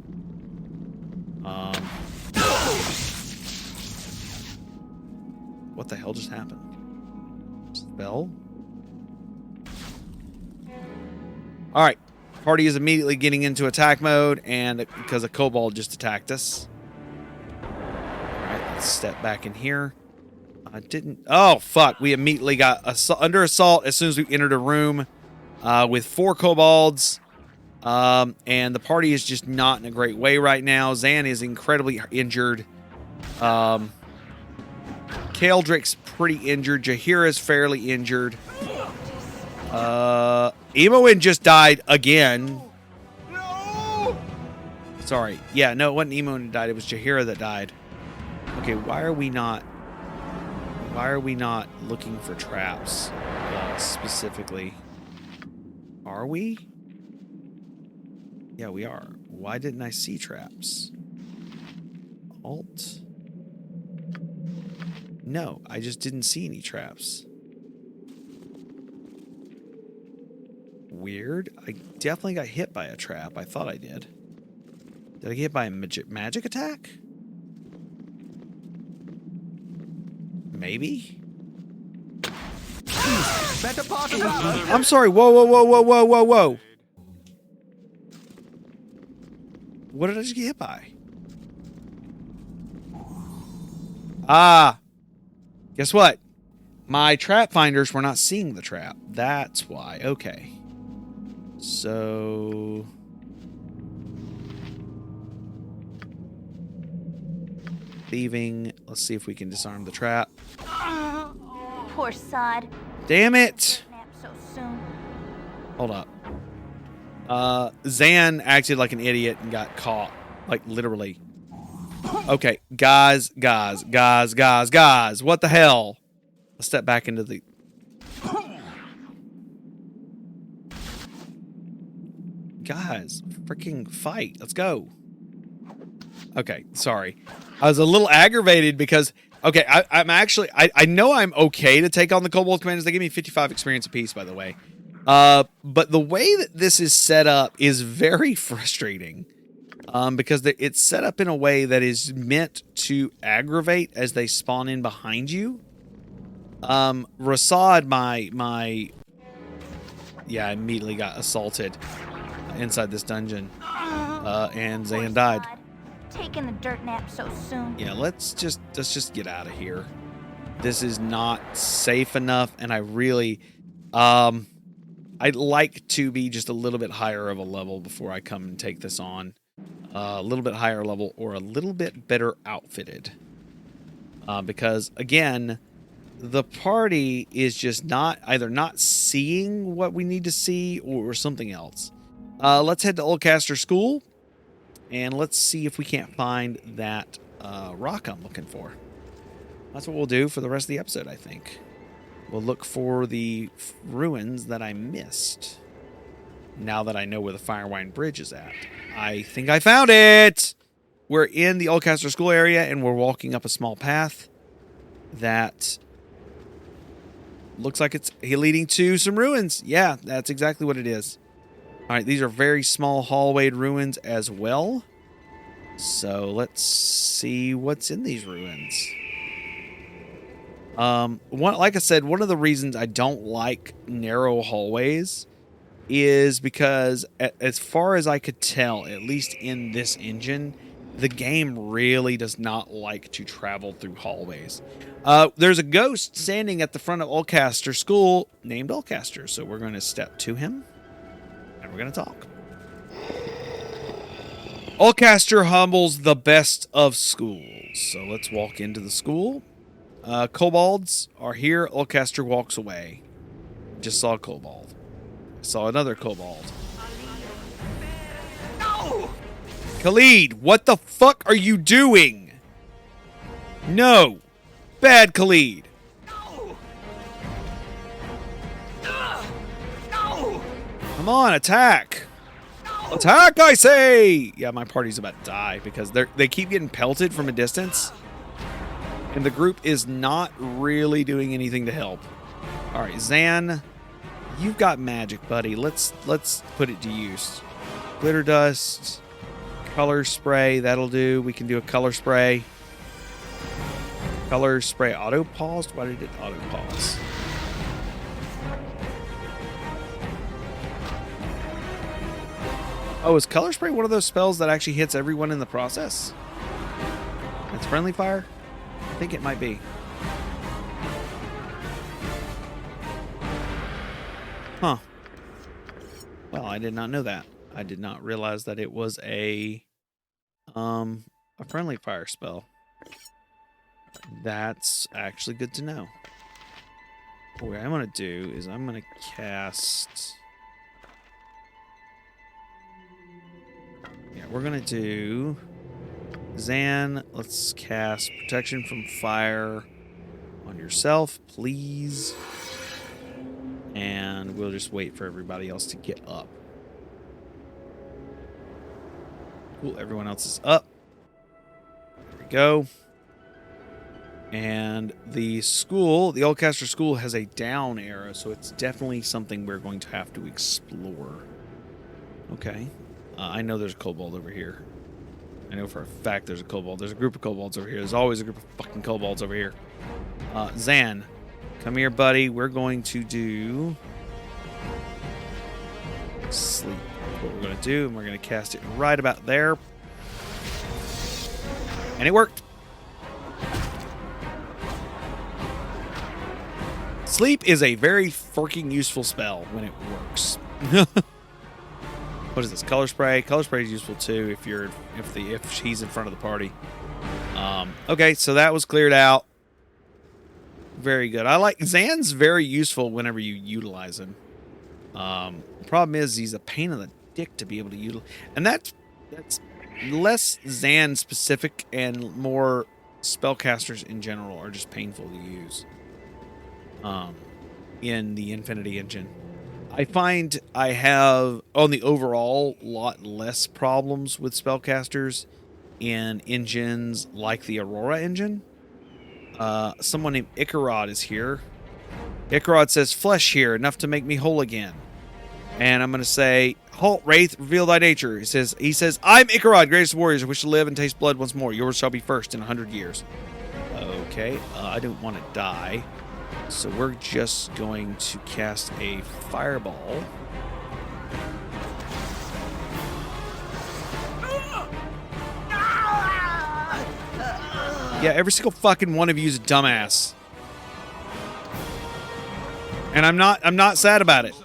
What the hell just happened? Spell? Alright. Party is immediately getting into attack mode, and because a kobold just attacked us. Alright, let's step back in here. I didn't... Oh, fuck. We immediately got under assault as soon as we entered a room with 4 kobolds. And the party is just not in a great way right now. Zan is incredibly injured. Kaldrick's pretty injured. Jahira's fairly injured. Emoin just died again. No! Sorry. Yeah, no, it wasn't Emoin that died. It was Jahira that died. Okay, why are we not looking for traps specifically? Are we? Yeah, we are. Why didn't I see traps? Alt? No, I just didn't see any traps. Weird. I definitely got hit by a trap. I thought I did. Did I get hit by a magic attack? Maybe? Better part of that. I'm sorry. Whoa, whoa, whoa, whoa, whoa, whoa, whoa. What did I just get hit by? Ah. Guess what? My trap finders were not seeing the trap. That's why. Okay. So... thieving. Let's see if we can disarm the trap. Poor sod. Damn it! Nap so soon. Hold up. Zan acted like an idiot and got caught. Like, literally. Okay, guys. What the hell? Let's step back into the... Guys, freaking fight. Let's go. Okay, sorry. I was a little aggravated because... Okay, I'm actually... I know I'm okay to take on the Kobold Commanders. They give me 55 experience apiece, by the way. But the way that this is set up is very frustrating. Because it's set up in a way that is meant to aggravate as they spawn in behind you. Rasad, my... Yeah, I immediately got assaulted inside this dungeon. And Poor Zan died. sod. Taking the dirt nap so soon. Yeah, let's just get out of here. This is not safe enough, and I really... I'd like to be just a little bit higher of a level before I come and take this on. A little bit higher level or a little bit better outfitted. Because, again, the party is just either not seeing what we need to see or something else. Let's head to Oldcaster School, and let's see if we can't find that rock I'm looking for. That's what we'll do for the rest of the episode, I think. We'll look for the ruins that I missed. Now that I know where the Firewine Bridge is at. I think I found it! We're in the Oldcaster School area, and we're walking up a small path that looks like it's leading to some ruins. Yeah, that's exactly what it is. Alright, these are very small hallwayed ruins as well. So let's see what's in these ruins. Like I said, one of the reasons I don't like narrow hallways is because, as far as I could tell, at least in this engine, the game really does not like to travel through hallways. There's a ghost standing at the front of Oldcaster School named Oldcaster, so we're going to step to him and we're going to talk. Oldcaster humbles the best of schools, so let's walk into the school. Kobolds are here. Oldcaster walks away. Just saw a kobold. Saw another kobold. No! Khalid, what the fuck are you doing? No. Bad Khalid. No! No! Come on, attack. Attack, I say! Yeah, my party's about to die because they keep getting pelted from a distance. And the group is not really doing anything to help. All right, Zan, you've got magic, buddy. Let's put it to use. Glitter dust, color spray, that'll do. We can do a color spray. Color spray auto paused. Why did it auto pause? Oh, is color spray one of those spells that actually hits everyone in the process? It's friendly fire? I think it might be. Huh. Well, I did not know that. I did not realize that it was a friendly fire spell. That's actually good to know. What I'm going to do is I'm going to cast... Yeah, we're going to do... Zan, let's cast Protection from Fire on yourself, please. And we'll just wait for everybody else to get up. Cool, everyone else is up. There we go. And the school, the Oldcaster School, has a down arrow, so it's definitely something we're going to have to explore. Okay. I know there's a kobold over here. I know for a fact there's a kobold. There's a group of kobolds over here. There's always a group of fucking kobolds over here. Zan, come here, buddy. We're going to do sleep. That's what we're going to do, and we're going to cast it right about there. And it worked. Sleep is a very freaking useful spell when it works. What is this? Color spray. Color spray is useful too if she's in front of the party. Okay, so that was cleared out. Very good. I like Zan's very useful whenever you utilize him. The problem is he's a pain in the dick to be able to utilize, and that's less Zan specific and more spellcasters in general are just painful to use. In the Infinity Engine, I find I have on the overall lot less problems with spellcasters in engines like the Aurora engine. Someone named Icarod is here. Icarod says, "Flesh here, enough to make me whole again." And I'm going to say, "Halt, Wraith, reveal thy nature." He says, "I'm Icarod, greatest of warriors. I wish to live and taste blood once more. Yours shall be first in 100 years. Okay, I don't want to die. So we're just going to cast a fireball. Yeah, every single fucking one of you is a dumbass. And I'm not sad about it.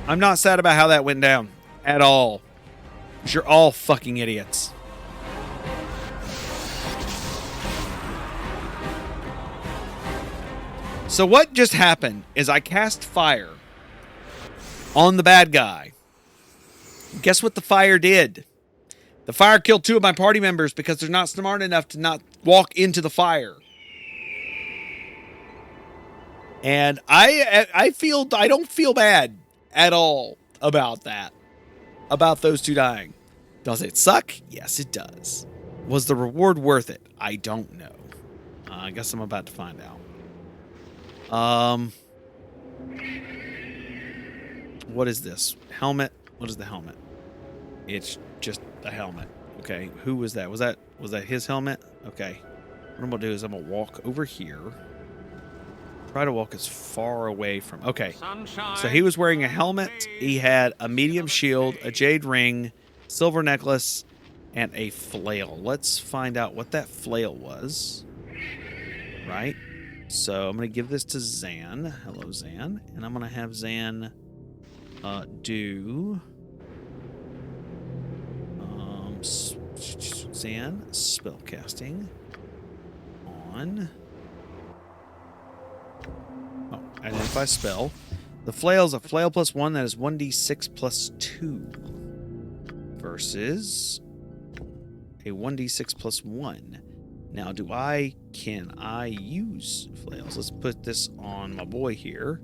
I'm not sad about how that went down at all. 'Cause you're all fucking idiots. So what just happened is I cast fire on the bad guy. Guess what the fire did? The fire killed 2 of my party members because they're not smart enough to not walk into the fire. And I don't feel bad at all about that. About those 2 dying. Does it suck? Yes, it does. Was the reward worth it? I don't know. I guess I'm about to find out. What is this? Helmet? What is the helmet? It's just a helmet. Okay, who was that? Was that his helmet? Okay. What I'm gonna do is I'm gonna walk over here. Try to walk as far away from... Okay. So he was wearing a helmet. He had a medium shield, a jade ring, silver necklace, and a flail. Let's find out what that flail was. Right? So I'm going to give this to Zan. Hello, Zan. And I'm going to have Zan do... Zan, spellcasting on... Oh, identify spell. The flail is a flail +1 that is 1d6 +2 versus a 1d6 +1. Now, can I use flails? Let's put this on my boy here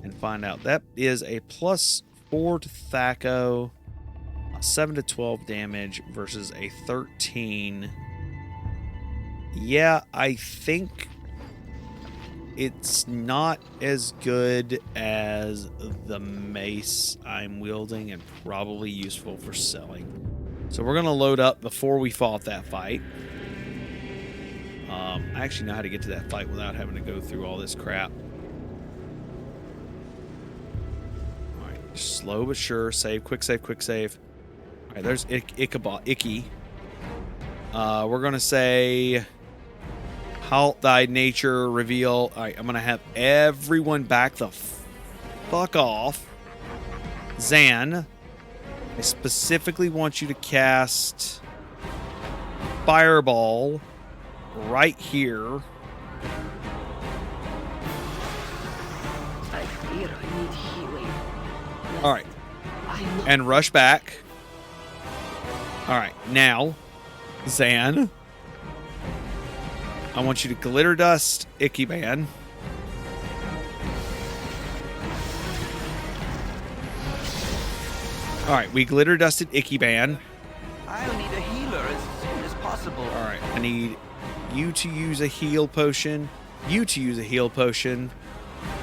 and find out. That is a +4 to Thaco, a 7 to 12 damage versus a 13. Yeah, I think it's not as good as the mace I'm wielding and probably useful for selling. So we're going to load up before we fought that fight. I actually know how to get to that fight without having to go through all this crap. Alright, slow but sure. Save, quick save, quick save. Alright, there's Icky. We're going to say... Halt thy nature, reveal. Alright, I'm going to have everyone back the fuck off. Zan, I specifically want you to cast Fireball right here. I fear I need healing. Alright. And rush back. Alright, now, Zan, I want you to glitter dust Icky Man. Alright, we glitter dusted Icky Man. I'll need a healer as soon as possible. Alright, I need you to use a heal potion. You to use a heal potion.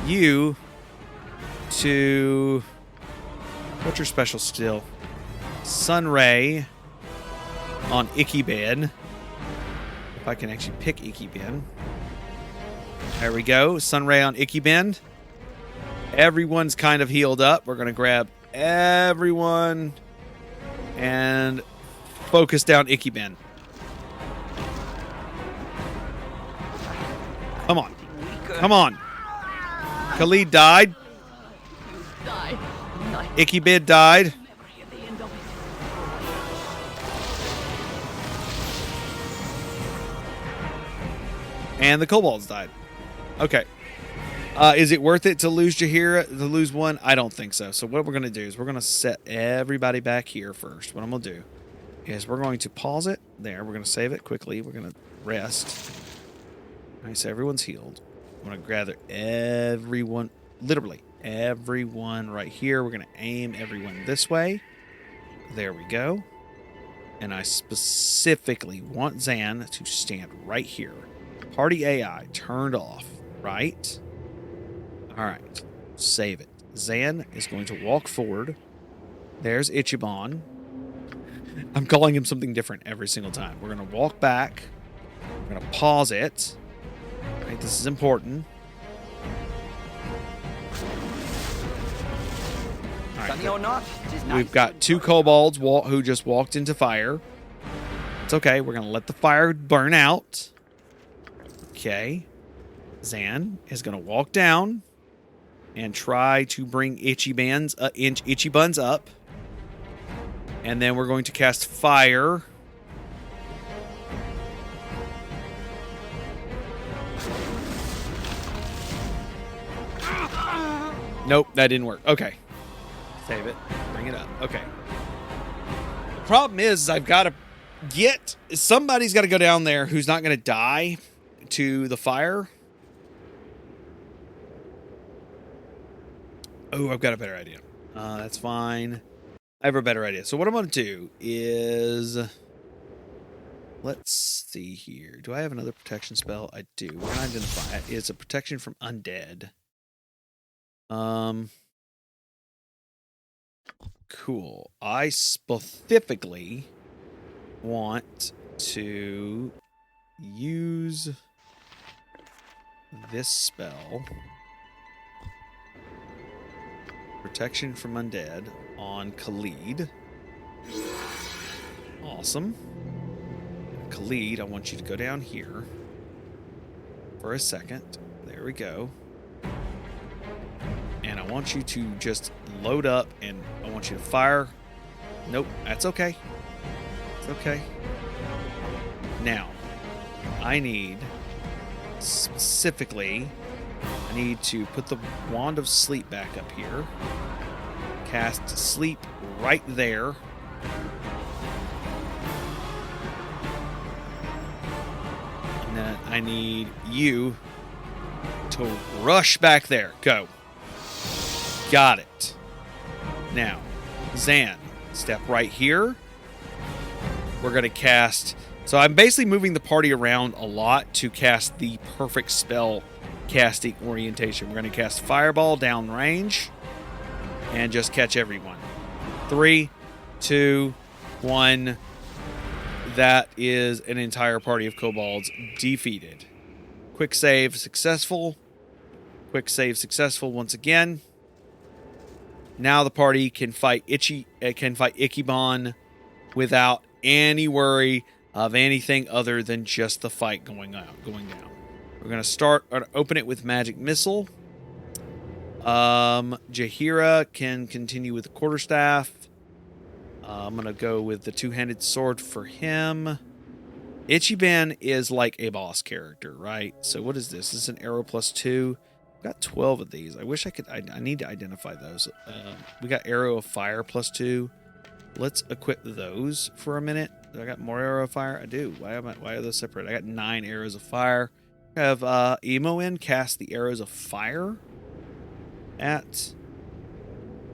You to... What's your special skill? Sunray on Icky Ben. If I can actually pick Icky Ben. There we go. Sunray on Icky Ben. Everyone's kind of healed up. We're going to grab everyone and focus down Icky Ben. Come on. Come on. Khalid died. Die. Icky Ben died. And the kobolds died. Okay. Is it worth it to lose Jahira, to lose one? I don't think so. So what we're going to do is we're going to set everybody back here first. What I'm going to do is we're going to pause it there. We're going to save it quickly. We're going to rest. All right, so everyone's healed. I'm going to gather everyone, literally everyone right here. We're going to aim everyone this way. There we go. And I specifically want Zan to stand right here. Party AI turned off, right? All right, save it. Zan is going to walk forward. There's Ichiban. I'm calling him something different every single time. We're going to walk back. We're going to pause it. All right, this is important. All Sunny or not, it is nice we've got two kobolds who just walked into fire. It's okay. We're going to let the fire burn out. Okay. Zan is going to walk down and try to bring Itchy Buns up. And then we're going to cast fire. Nope, that didn't work. Okay. Save it. Bring it up. Okay. The problem is I've got to get... Somebody's got to go down there who's not going to die to the fire. Oh, I've got a better idea. That's fine. I have a better idea. So what I'm going to do is... Let's see here. Do I have another protection spell? I do. We're going to identify it. It's a protection from undead. Cool. I specifically want to use this spell, protection from undead, on Khalid. Awesome. Khalid, I want you to go down here for a second. There we go. And I want you to just load up, and I want you to fire. Nope, that's okay. It's okay. Now, I need, specifically, I need to put the Wand of Sleep back up here. Cast Sleep right there. And then I need you to rush back there. Go. Got it. Now, Zan, step right here. We're going to cast... So I'm basically moving the party around a lot to cast the perfect spell casting orientation. We're going to cast Fireball downrange and just catch everyone. 3, 2, 1. That is an entire party of kobolds defeated. Quick save successful. Quick save successful once again. Now the party can fight Ichiban without any worry of anything other than just the fight going down. We're going to start or open it with Magic Missile. Jahira can continue with the Quarterstaff. I'm going to go with the two-handed sword for him. Ichiban is like a boss character, right? So what is this? This is an arrow +2. Got 12 of these. I wish I could. I need to identify those. We got arrow of fire +2. Let's equip those for a minute. Do I got more arrow of fire? I do. Why are those separate? I got 9 arrows of fire. I have Imoen cast the arrows of fire at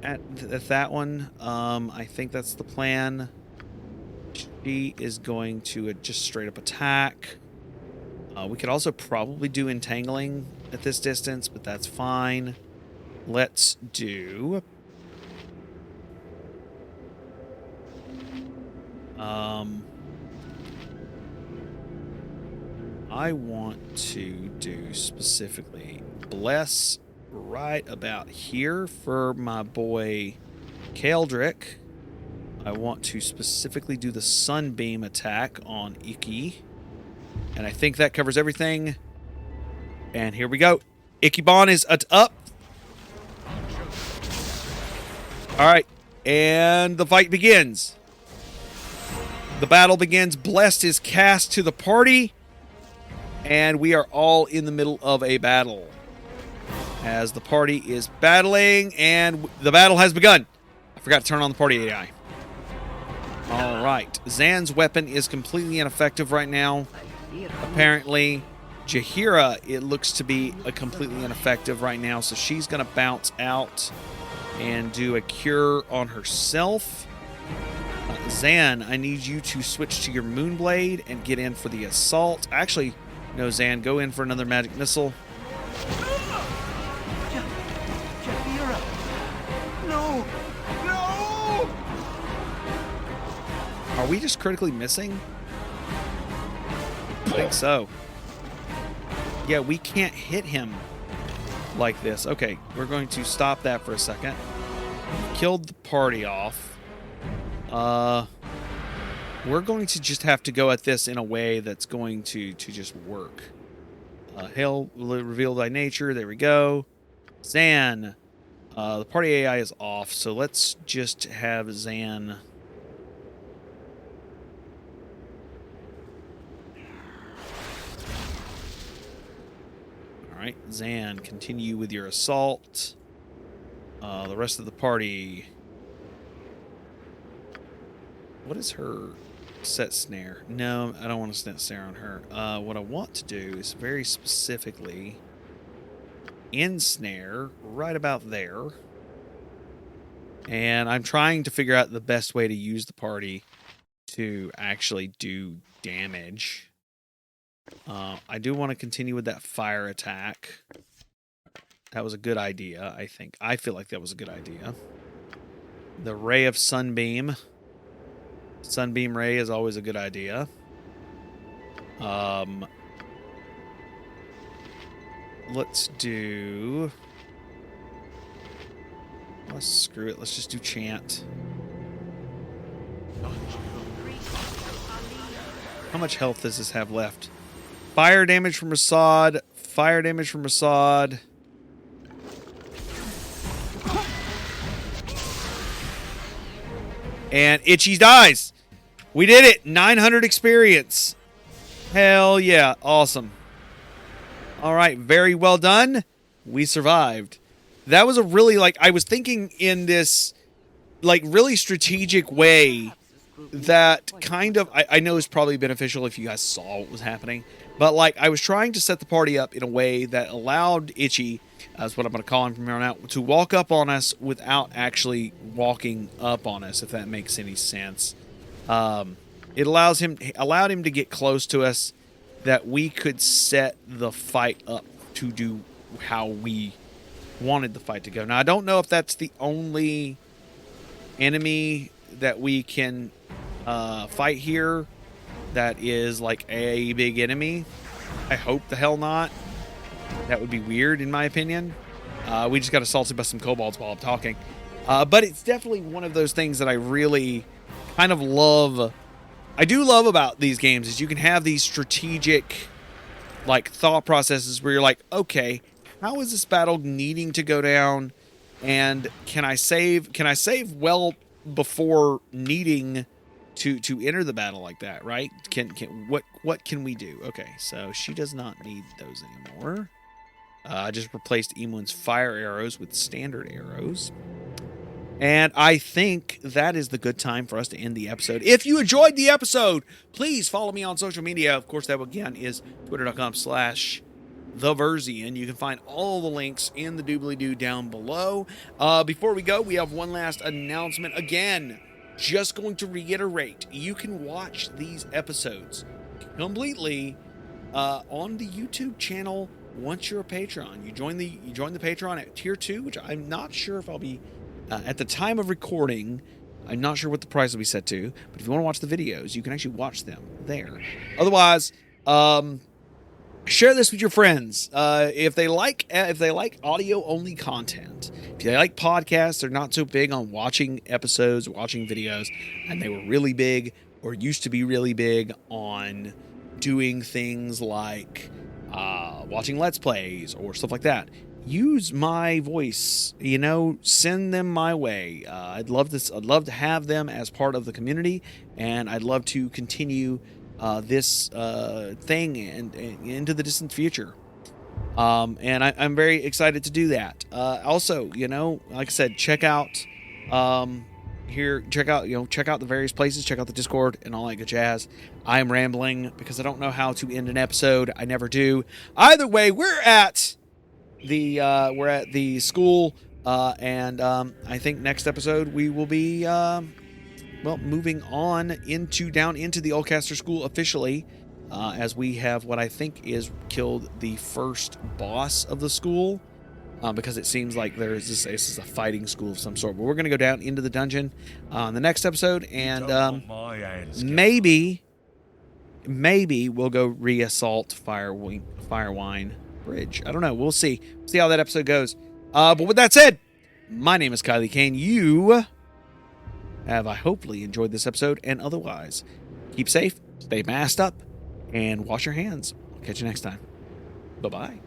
that one. I think that's the plan. She is going to just straight up attack. We could also probably do entangling at this distance, but that's fine. let's do... I want to do specifically bless right about here for my boy Keldrick. I want to specifically do the sunbeam attack on Iki. And I think that covers everything. And here we go. Ikebon is up. Alright. And the fight begins. The battle begins. Blessed is cast to the party. And we are all in the middle of a battle. As the party is battling. And the battle has begun. I forgot to turn on the party AI. Alright. Zan's weapon is completely ineffective right now. Apparently, Jaheira, it looks to be completely ineffective right now. So she's going to bounce out and do a cure on herself. Zan, I need you to switch to your Moonblade and get in for the assault. Actually, no, Zan, go in for another magic missile. Jaheira! No! No! Are we just critically missing? I think so. Yeah, we can't hit him like this. Okay, we're going to stop that for a second. Killed the party off. We're going to just have to go at this in a way that's going to just work. Hail, reveal thy nature. There we go. Zan. The party AI is off, so let's just have Zan... Alright, Zan, continue with your assault. The rest of the party... What is her set snare? No, I don't want to set snare on her. What I want to do is very specifically ensnare right about there. And I'm trying to figure out the best way to use the party to actually do damage. I do want to continue with that fire attack. That was a good idea, I think. I feel like that was a good idea. The Ray of Sunbeam. Sunbeam Ray is always a good idea. Let's do... Let's screw it. Let's just do Chant. How much health does this have left? Fire damage from Rasad. Fire damage from Rasad. And Itchy dies. We did it. 900 experience. Hell yeah. Awesome. All right. Very well done. We survived. That was a really, like, I was thinking in this, like, really strategic way that kind of, I know is probably beneficial if you guys saw what was happening. But, like, I was trying to set the party up in a way that allowed Itchy, that's what I'm going to call him from here on out, to walk up on us without actually walking up on us, if that makes any sense. It allowed him to get close to us, that we could set the fight up to do how we wanted the fight to go. Now, I don't know if that's the only enemy that we can fight here that is like a big enemy. I hope the hell not. That would be weird in my opinion. We just got assaulted by some kobolds while I'm talking. But it's definitely one of those things that I really kind of love. I do love about these games is you can have these strategic like thought processes where you're like, okay, how is this battle needing to go down? And can I save well before needing to enter the battle like that, right? What can we do? Okay, so she does not need those anymore. I just replaced Emun's fire arrows with standard arrows. And I think that is the good time for us to end the episode. If you enjoyed the episode, please follow me on social media. Of course, that again is twitter.com/TheVerzian. You can find all the links in the doobly-doo down below. Before we go, we have one last announcement. Again, just going to reiterate, you can watch these episodes completely on the YouTube channel once you're a patron. You join the Patreon at tier 2, which I'm not sure if I'll be at the time of recording. I'm not sure what the price will be set to, but if you want to watch the videos, you can actually watch them there. Otherwise, share this with your friends. If they like audio only content, if they like podcasts, they're not so big on watching episodes, watching videos, and they were really big or used to be really big on doing things like watching Let's Plays or stuff like that. Use my voice, send them my way. I'd love to have them as part of the community, and I'd love to continue this thing and into the distant future. And I'm very excited to do that. Also, like I said, check out the various places, check out the Discord and all that good jazz. I am rambling because I don't know how to end an episode. I never do. Either way, we're at the school, and I think next episode we will be moving on down into the Oldcaster School officially, as we have what I think is killed the first boss of the school, because it seems like this is a fighting school of some sort. But we're going to go down into the dungeon on the next episode, and maybe we'll go re-assault Firewine Bridge. I don't know. We'll see. See how that episode goes. But with that said, my name is Kylie Kane. You have hopefully enjoyed this episode, and otherwise, keep safe, stay masked up, and wash your hands. I'll catch you next time. Bye-bye.